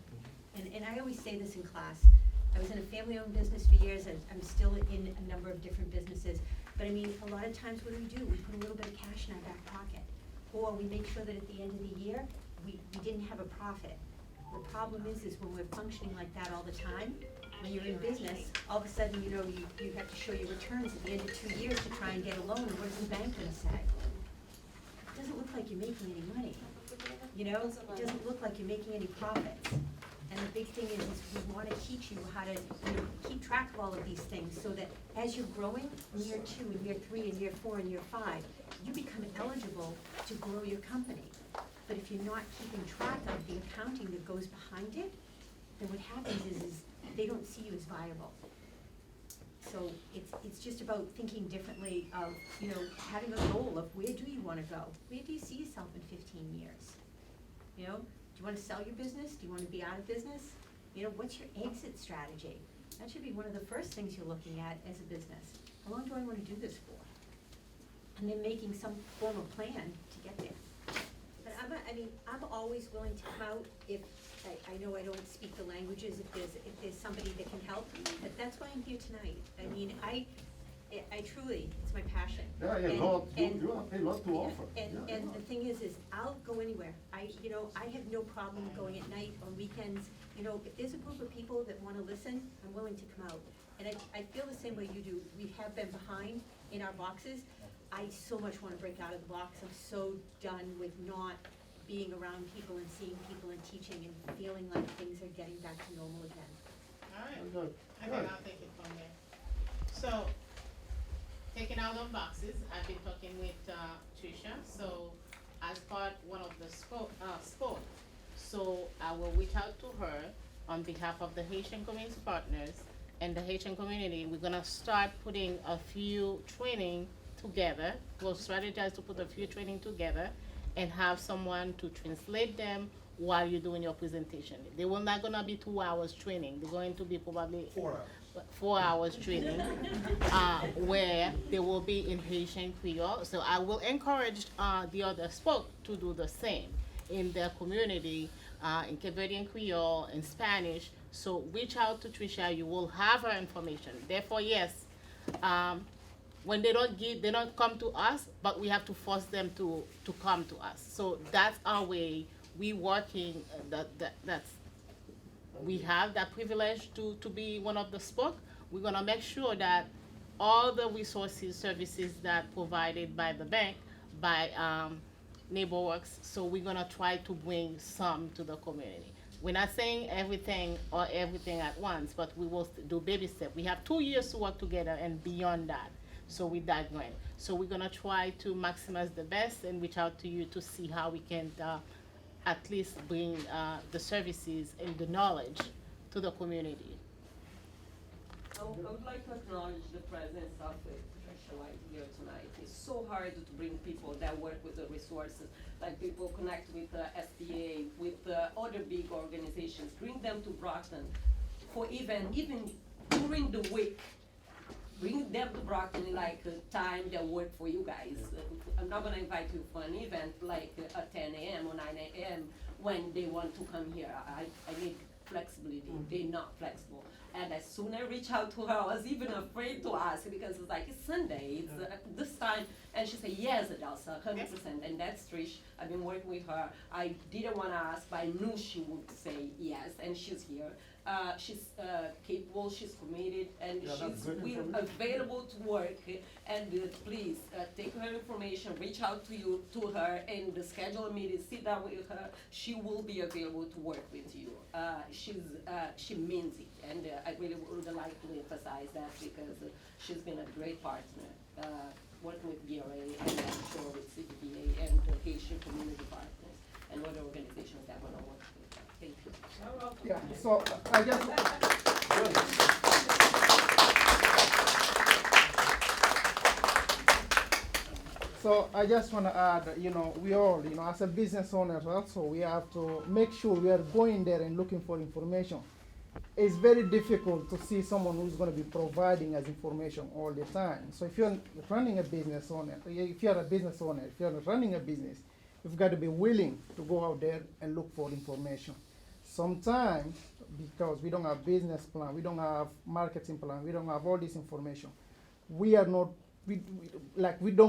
And I always say this in class. I was in a family-owned business for years, and I'm still in a number of different businesses. But I mean, a lot of times what do? We put a little bit of cash in our back pocket. Or we make sure that at the end of the year, we didn't have a profit. The problem is when we're functioning like that all the time, when you're in business, all of a sudden, you have to show your returns at the end of 2 years to try and get a loan. What is the bank gonna say? It doesn't look like you're making any money. It doesn't look like you're making any profits. And the big thing is we want to teach you how to keep track of all of these things so that as you're growing in year 2 and year 3 and year 4 and year 5, you become eligible to grow your company. But if you're not keeping track of the accounting that goes behind it, then what happens is they don't see you as viable. So it's just about thinking differently of, you know, having a goal of where do you wanna go? Where do you see yourself in 15 years? You know, do you wanna sell your business? Do you wanna be out of business? You know, what's your exit strategy? That should be one of the first things you're looking at as a business. How long do I wanna do this for? And then making some form of plan to get there. But I'm always willing to come out if, I know I don't speak the languages, if there's somebody that can help, but that's why I'm here tonight. I mean, I truly, it's my passion. Yeah, And- you have and- a lot to offer. And the thing is I'll go anywhere. I have no problem going at night, on weekends. You know, if there's a group of people that wanna listen, I'm willing to come out. And I feel the same way you do. We have been behind in our boxes. I so much wanna break out of the box. I'm so done with not being around people and seeing people and teaching and feeling like things are getting back to normal again. All right, Good. I think I'll take it from there. So, taking out of boxes, I've been talking with Tricia, so as part, one of the spoke, so I will reach out to her on behalf of the Haitian Community Partners and the Haitian community. We're gonna start putting a few training together. We'll strategize to put a few training together and have someone to translate them while you're doing your presentation. They will not gonna be 2 hours training. They're going to be probably 4 hours training, where they will be in Haitian Creole. So I will encourage the other spoke to do the same in their community, in CapeVerdean Creole, in Spanish. So reach out to Tricia. You will have her information. Therefore, yes. When they don't come to us, but we have to force them to come to us. So that's our way. We working, we have that privilege to be one of the spoke. We're gonna make sure that all the resources, services that provided by the bank, by NeighborWorks, so we're gonna try to bring some to the community. We're not saying everything at once, but we will do baby steps. We have 2 years to work together and beyond that. So with that going, so we're gonna try to maximize the best and reach out to you to see how we can at least bring the services and the knowledge to the community. I would like to acknowledge the presence of Patricia White here tonight. It's so hard to bring people that work with the resources, like people connect with the SBA, with other big organizations, bring them to Brockton for even during the week. Bring them to Brockton like time that work for you guys. I'm not gonna invite you for an event like at 10 a.m. or 9 a.m. when they want to come here. I need flexibility. They're not flexible. And as soon as I reach out to her, I was even afraid to ask because it's like, it's Sunday, it's this time. And she said, yes, Adelsa, 100%. And that's Trish. I've been working with her. I didn't want to ask, but I knew she would say yes, and she's here. She's capable, she's committed, and she's available to work. And please take her information, reach out to her, and schedule a meeting, sit down with her. She will be available to work with you. She means it, and I really would like to emphasize that because she's been a great partner. Working with BRA and I'm sure with CBMBA and the Haitian community partners and other organizations that want to work with her. Thank you. Yeah, so I just. So I just want to add, we all, as a business owners also, we have to make sure we are going there and looking for information. It's very difficult to see someone who's going to be providing us information all the time. So if you're running a business owner, if you're running a business, you've got to be willing to go out there and look for information. Sometimes, because we don't have business plan, we don't have marketing plan, we don't have all this information, we don't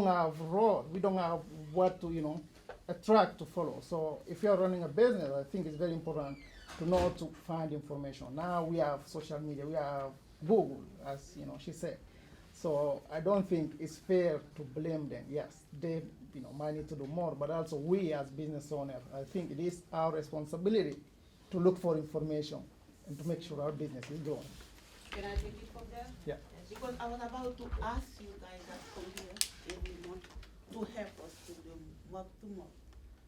have road, we don't have what to, a track to follow. So if you're running a business, I think it's very important to know to find information. Now we have social media, we have Google, as she said. So I don't think it's fair to blame them. Yes, they might need to do more, but also we as business owners, I think it is our responsibility to look for information and to make sure our business is growing. Can I take it from there? Yeah. Because I was about to ask you guys that come here every month to help us to do mouth to mouth.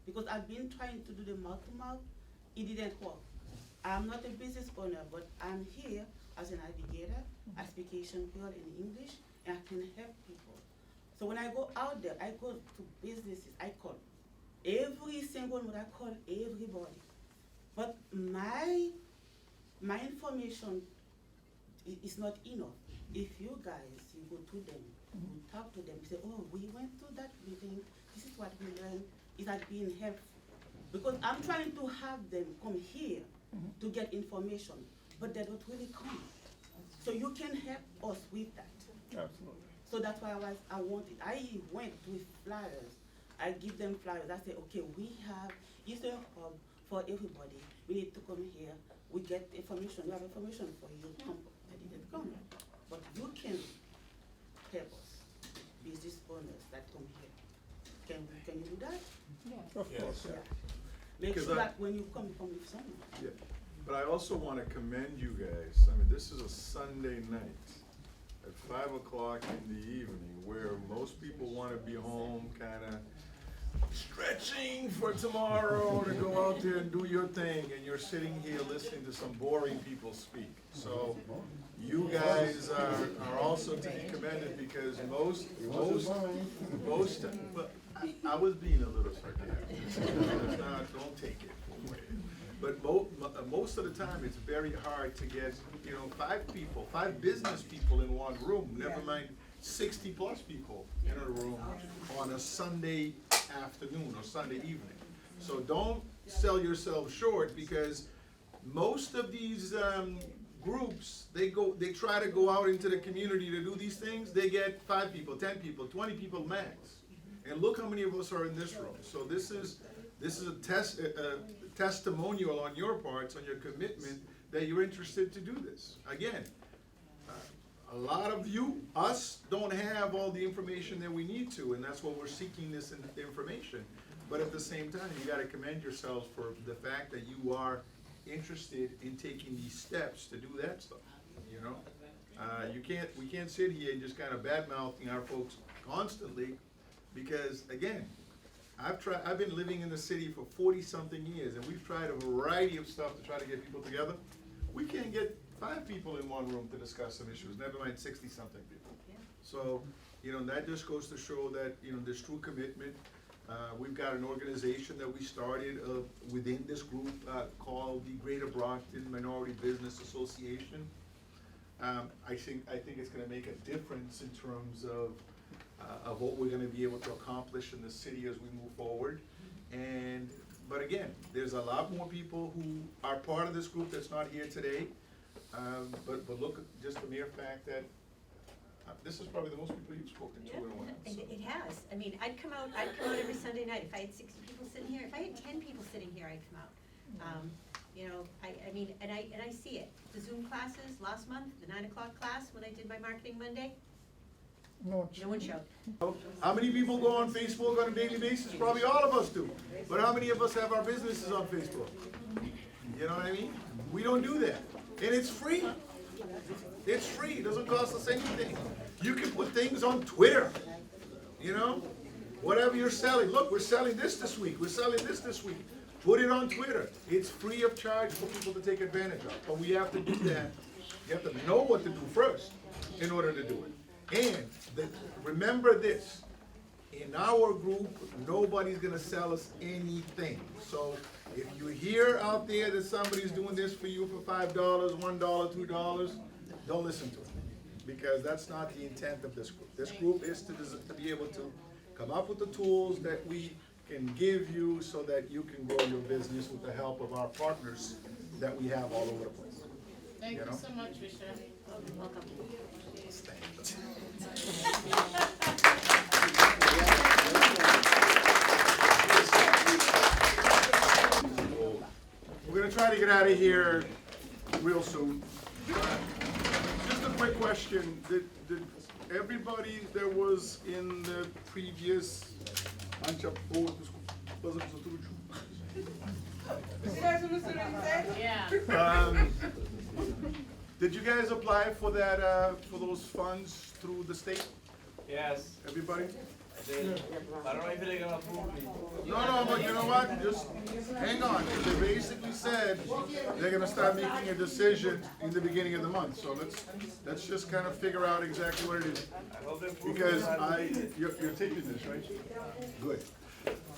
Because I've been trying to do the mouth to mouth, it didn't work. I'm not a business owner, but I'm here as an navigator. I speak Asian Creole in English, and I can help people. So when I go out there, I go to businesses, I call every single one, I call everybody. But my information is not enough. If you guys, you go to them, you talk to them, you say, oh, we went to that meeting, this is what we learned, is that being helpful? Because I'm trying to have them come here to get information, but they don't really come. So you can help us with that. Absolutely. So that's why I wanted, I went with flyers. I give them flyers. I say, okay, we have Eastern Hub for everybody. We need to come here. We get information. We have information for you. Come. I didn't come. But you can help us, business owners that come here. Can you do that? Of course, yeah. Make Because sure I- that when you come with someone. Yeah, but I also want to commend you guys. I mean, this is a Sunday night at 5 o'clock in the evening where most people want to be home kind of stretching for tomorrow to go out there and do your thing, and you're sitting here listening to some boring people speak. So you guys are also to be commended because most, but I was being a little sarcastic. Don't take it away. But most of the time, it's very hard to get, 5 business people in one room, never mind 60+ people in a room on a Sunday afternoon or Sunday evening. So don't sell yourself short because most of these groups, they try to go out into the community to do these things, they get 5 people, 10 people, 20 people max. And look how many of us are in this room. So this is a testimonial on your parts, on your commitment, that you're interested to do this. Again, a lot of us don't have all the information that we need to, and that's why we're seeking this information. But at the same time, you gotta commend yourselves for the fact that you are interested in taking these steps to do that stuff, we can't sit here and just kind of bad-mouthing our folks constantly, because again, I've been living in the city for 40-something years, and we've tried a variety of stuff to try to get people together. We can't get 5 people in one room to discuss some issues, never mind 60-something people. Yeah. So, that just goes to show that, there's true commitment. We've got an organization that we started within this group called the Greater Brockton Minority Business Association. I think it's gonna make a difference in terms of what we're gonna be able to accomplish in the city as we move forward. But again, there's a lot more people who are part of this group that's not here today. But look, just the mere fact that this is probably the most people you've spoken to in a while. And So. it has. I mean, I'd come out every Sunday night. If I had 60 people sitting here, if I had 10 people sitting here, I'd come out. I mean, and I see it. The Zoom classes last month, the 9 o'clock class when I did my Marketing Monday, No, no one showed. How many people go on Facebook on a daily basis? Probably all of us do. But how many of us have our businesses on Facebook? You know what I mean? We don't do that. And it's free. It's free. It doesn't cost us anything. You can put things on Twitter. Whatever you're selling. Look, we're selling this week. We're selling this week. Put it on Twitter. It's free of charge for people to take advantage of. But we have to do that. You have to know what to do first in order to do it. And remember this, in our group, nobody's gonna sell us anything. So if you hear out there that somebody's doing this for you for $5, $1, $2, don't listen to it. Because that's not the intent of this group. This group is to be able to come up with the tools that we can give you so that you can grow your business with the help of our partners that we have all over the place. Thank you so much, Richard. Welcome. We're gonna try to get out of here real soon. Just a quick question, did everybody that was in the previous Yeah. did you guys apply for that, for those funds through the state? Yes. Everybody? I don't know if they're gonna approve me. No, but you know what? Just hang on, 'cause they basically said they're gonna start making a decision in the beginning of the month. So let's just kind of figure out exactly what it is. I hope they approve me. Because you're taking this, right? Good.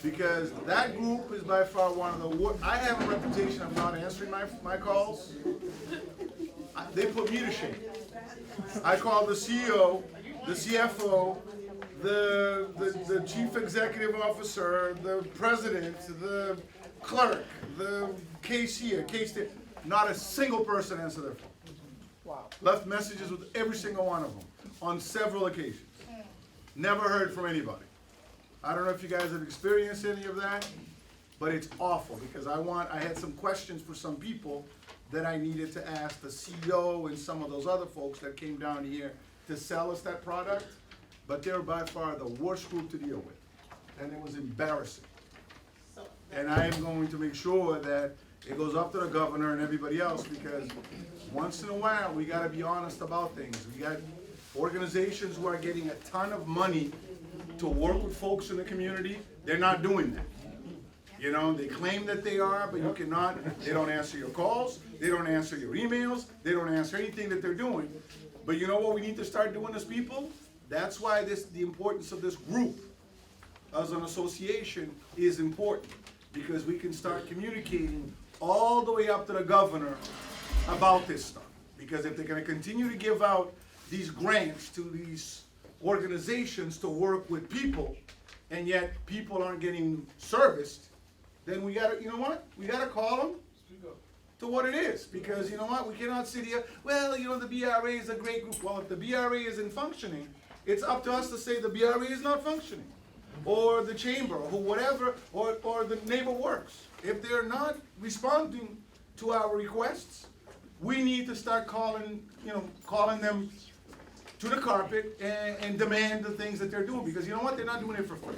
Because that group is by far one of the I have a reputation of not answering my calls. They put me to shame. I call the CEO, the CFO, the chief executive officer, the president, the clerk, the case not a single person answered their phone. Wow. Left messages with every single one of them on several occasions. Never heard from anybody. I don't know if you guys have experienced any of that, but it's awful because I had some questions for some people that I needed to ask the CEO and some of those other folks that came down here to sell us that product, but they were by far the worst group to deal with, and it was embarrassing. So, And I am going to make sure that it goes up to the governor and everybody else, because once in a while, we gotta be honest about things. We got organizations who are getting a ton of money to work with folks in the community, they're not doing that. You know, they claim that they are, but you cannot, they don't answer your calls, they don't answer your emails, they don't answer anything that they're doing. But you know what we need to start doing as people? That's why the importance of this group as an association is important, because we can start communicating all the way up to the governor about this stuff. Because if they're gonna continue to give out these grants to these organizations to work with people, and yet people aren't getting serviced, then we gotta, you know what? We gotta call them to what it is, because you know what? We cannot sit here, well, you know, the BRA is a great group. Well, if the BRA isn't functioning, it's up to us to say the BRA is not functioning, or the chamber, or whatever, or the neighbor works. If they're not responding to our requests, we need to start calling them to the carpet and demand the things that they're doing, because you know what? They're not doing it for free.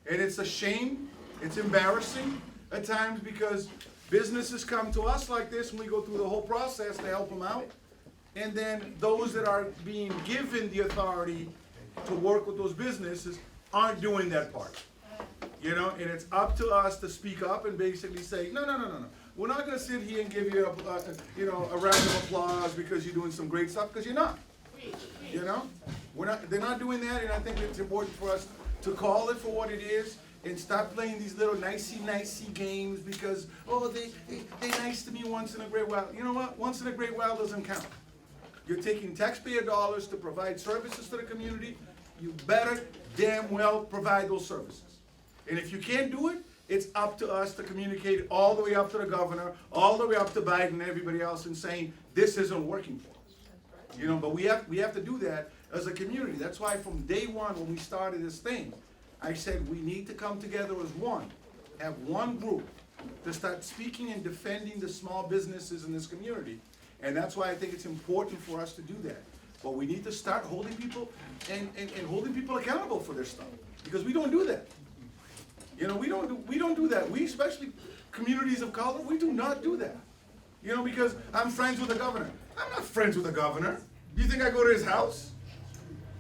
And it's a shame, it's embarrassing at times, because businesses come to us like this and we go through the whole process to help them out. And then those that are being given the authority to work with those businesses aren't doing that part. You know, and it's up to us to speak up and basically say, no. We're not gonna sit here and give you a round of applause because you're doing some great stuff, because you're not. You know, they're not doing that, and I think it's important for us to call it for what it is and stop playing these little nicey games because, oh, they nice to me once in a great while. You know what? Once in a great while doesn't count. You're taking taxpayer dollars to provide services to the community. You better damn well provide those services. And if you can't do it, it's up to us to communicate all the way up to the governor, all the way up to Biden and everybody else, and saying this isn't working for us. You know, but we have to do that as a community. That's why from day one when we started this thing, I said we need to come together as one, have one group to start speaking and defending the small businesses in this community. And that's why I think it's important for us to do that. But we need to start holding people and holding people accountable for their stuff, because we don't do that. You know, we don't do that. We, especially communities of color, we do not do that. You know, because I'm friends with the governor. I'm not friends with the governor. Do you think I go to his house?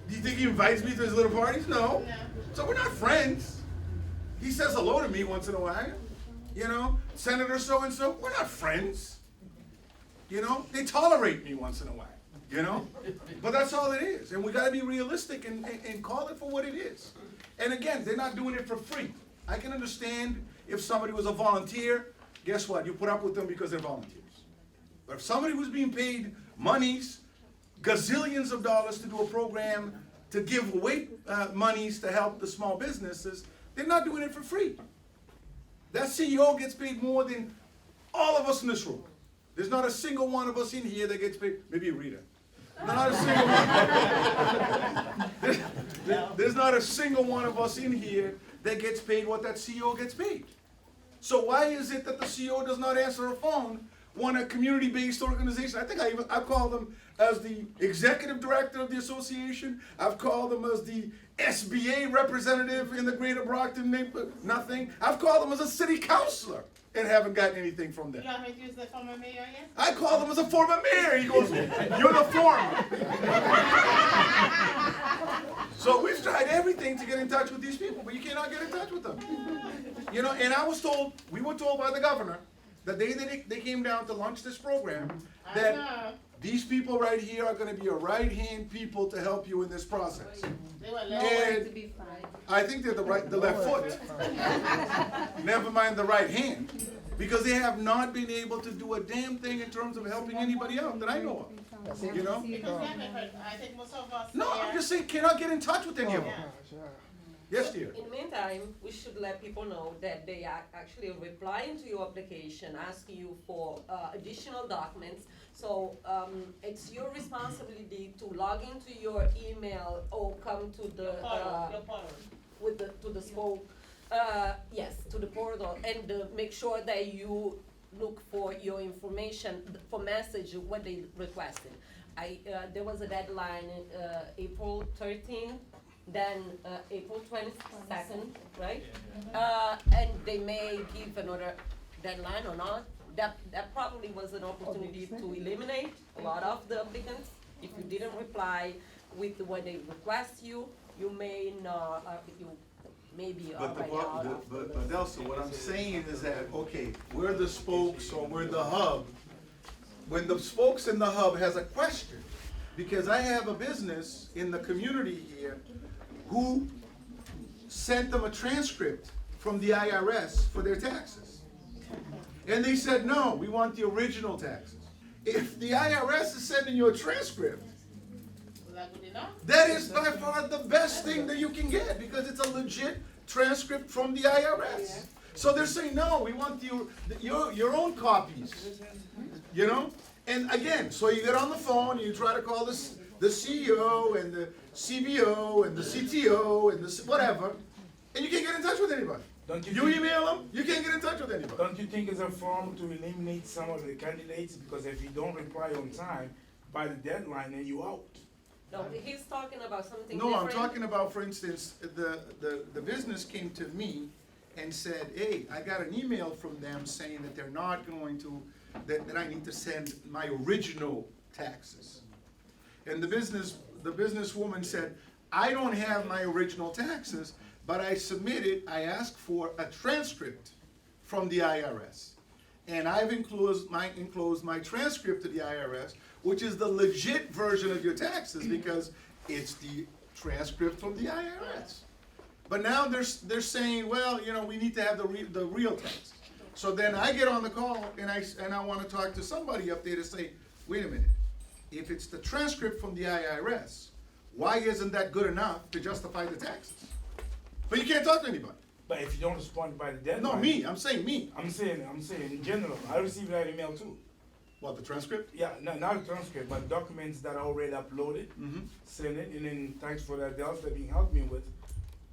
Do you think he invites me to his little parties? No. So we're not friends. He says hello to me once in a while. You know, Senator so-and-so, we're not friends. You know, they tolerate me once in a while, you know? But that's all it is. And we gotta be realistic and call it for what it is. And again, they're not doing it for free. I can understand if somebody was a volunteer, guess what? You put up with them because they're volunteers. But if somebody was being paid monies, gazillions of dollars to do a program, to give away monies to help the small businesses, they're not doing it for free. That CEO gets paid more than all of us in this room. There's not a single one of us in here that gets paid, maybe Rita. Not a single one. There's not a single one of us in here that gets paid what that CEO gets paid. So why is it that the CEO does not answer a phone when a community-based organization, I think I've called them as the executive director of the association, I've called them as the SBA representative in the greater Brockton neighborhood, nothing. I've called them as a city councilor and haven't gotten anything from them. You haven't used the former mayor yet? I called him as a former mayor. He goes, you're the former. So we've tried everything to get in touch with these people, but you cannot get in touch with them. You know, and we were told by the governor, the day that they came down to launch this program, that these people right here are gonna be your right-hand people to help you in this process. They were And I think they're the left foot. Never mind the right hand, because they have not been able to do a damn thing in terms of helping anybody out that I know of. You know? I think most of us. No, I'm just saying, cannot get in touch with any of them. Yes, dear. In the meantime, we should let people know that they are actually replying to your application, asking you for additional documents. So it's your responsibility to log into your email or come to the to the spoke, to the portal, and make sure that you look for your information for message what they requested. There was a deadline April 13th. Then April 22nd, right? And they may give another deadline or not. That probably was an opportunity to eliminate a lot of the applicants. If you didn't reply with what they request you, you may not, you may be already out. But Delsa, what I'm saying is that, okay, we're the spokes or we're the hub. When the spokes in the hub has a question, because I have a business in the community here who sent them a transcript from the IRS for their taxes. And they said, no, we want the original taxes. If the IRS is sending you a transcript, that is by far the best thing that you can get, because it's a legit transcript from the IRS. So they're saying, no, we want your own copies, you know? And again, so you get on the phone, you try to call the CEO and the CBO and the CTO and the whatever, and you can't get in touch with anybody. You email them, you can't get in touch with anybody. Don't you think it's a form to eliminate some of the candidates? Because if you don't reply on time by the deadline, then you're out. No, he's talking about something No, different. I'm talking about, for instance, the business came to me and said, hey, I got an email from them saying that they're not going to, that I need to send my original taxes. And the businesswoman said, I don't have my original taxes, but I asked for a transcript from the IRS. And I've enclosed my transcript to the IRS, which is the legit version of your taxes, because it's the transcript from the IRS. But now they're saying, well, you know, we need to have the real taxes. So then I get on the call and I want to talk to somebody up there to say, wait a minute, if it's the transcript from the IRS, why isn't that good enough to justify the taxes? But you can't talk to anybody. But if you don't respond by the deadline. No, me. I'm saying me. I'm saying in general. I received that email too. What, the transcript? Yeah, no, not the transcript, but documents that are already uploaded. Send it, and then thanks for that else that being helped me with.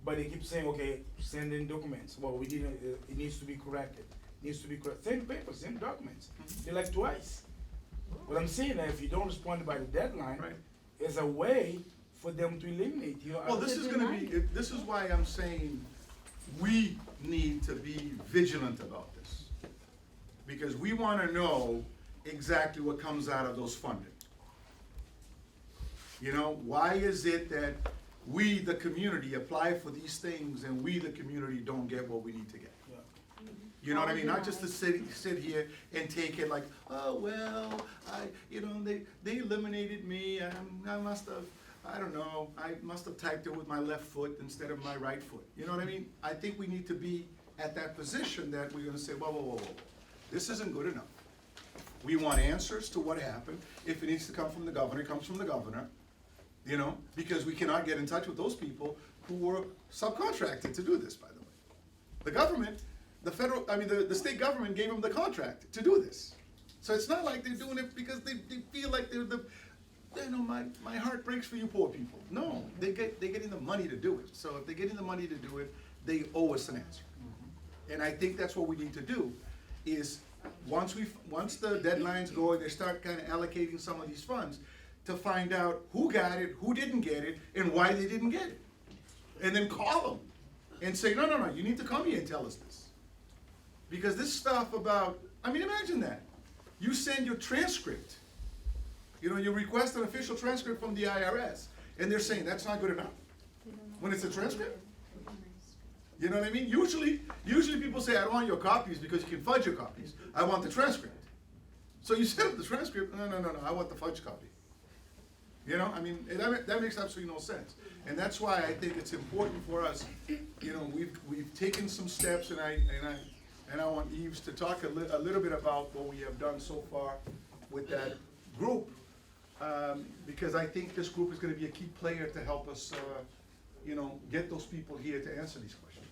But they keep saying, okay, send in documents. Well, we didn't. It needs to be corrected. Needs to be corrected. Same paper, same documents. They're like twice. What I'm saying is, if you don't respond by the deadline, there's a way for them to eliminate you. Well, this is why I'm saying we need to be vigilant about this. Because we want to know exactly what comes out of those funding. You know, why is it that we, the community, apply for these things and we, the community, don't get what we need to get? You know what I mean? Not just to sit here and take it like, oh, well, they eliminated me. I must have, I don't know, I must have typed it with my left foot instead of my right foot. You know what I mean? I think we need to be at that position that we're gonna say, whoa. This isn't good enough. We want answers to what happened. If it needs to come from the governor, it comes from the governor. You know, because we cannot get in touch with those people who were subcontracted to do this, by the way. The government, the state government gave them the contract to do this. So it's not like they're doing it because they feel like they're my heart breaks for you poor people. No, they're getting the money to do it. So if they're getting the money to do it, they owe us an answer. And I think that's what we need to do, is once the deadlines go and they start kind of allocating some of these funds, to find out who got it, who didn't get it, and why they didn't get it. And then call them and say, no, you need to come here and tell us this. Because this stuff about, imagine that. You send your transcript, you request an official transcript from the IRS, and they're saying that's not good enough. When it's a transcript? You know what I mean? Usually people say, I don't want your copies because you can fudge your copies. I want the transcript. So you set up the transcript, no, I want the fudge copy. You know, I mean, that makes absolutely no sense. And that's why I think it's important for us, you know, we've taken some steps, and I want Yves to talk a little bit about what we have done so far with that group, because I think this group is gonna be a key player to help us, you know, get those people here to answer these questions.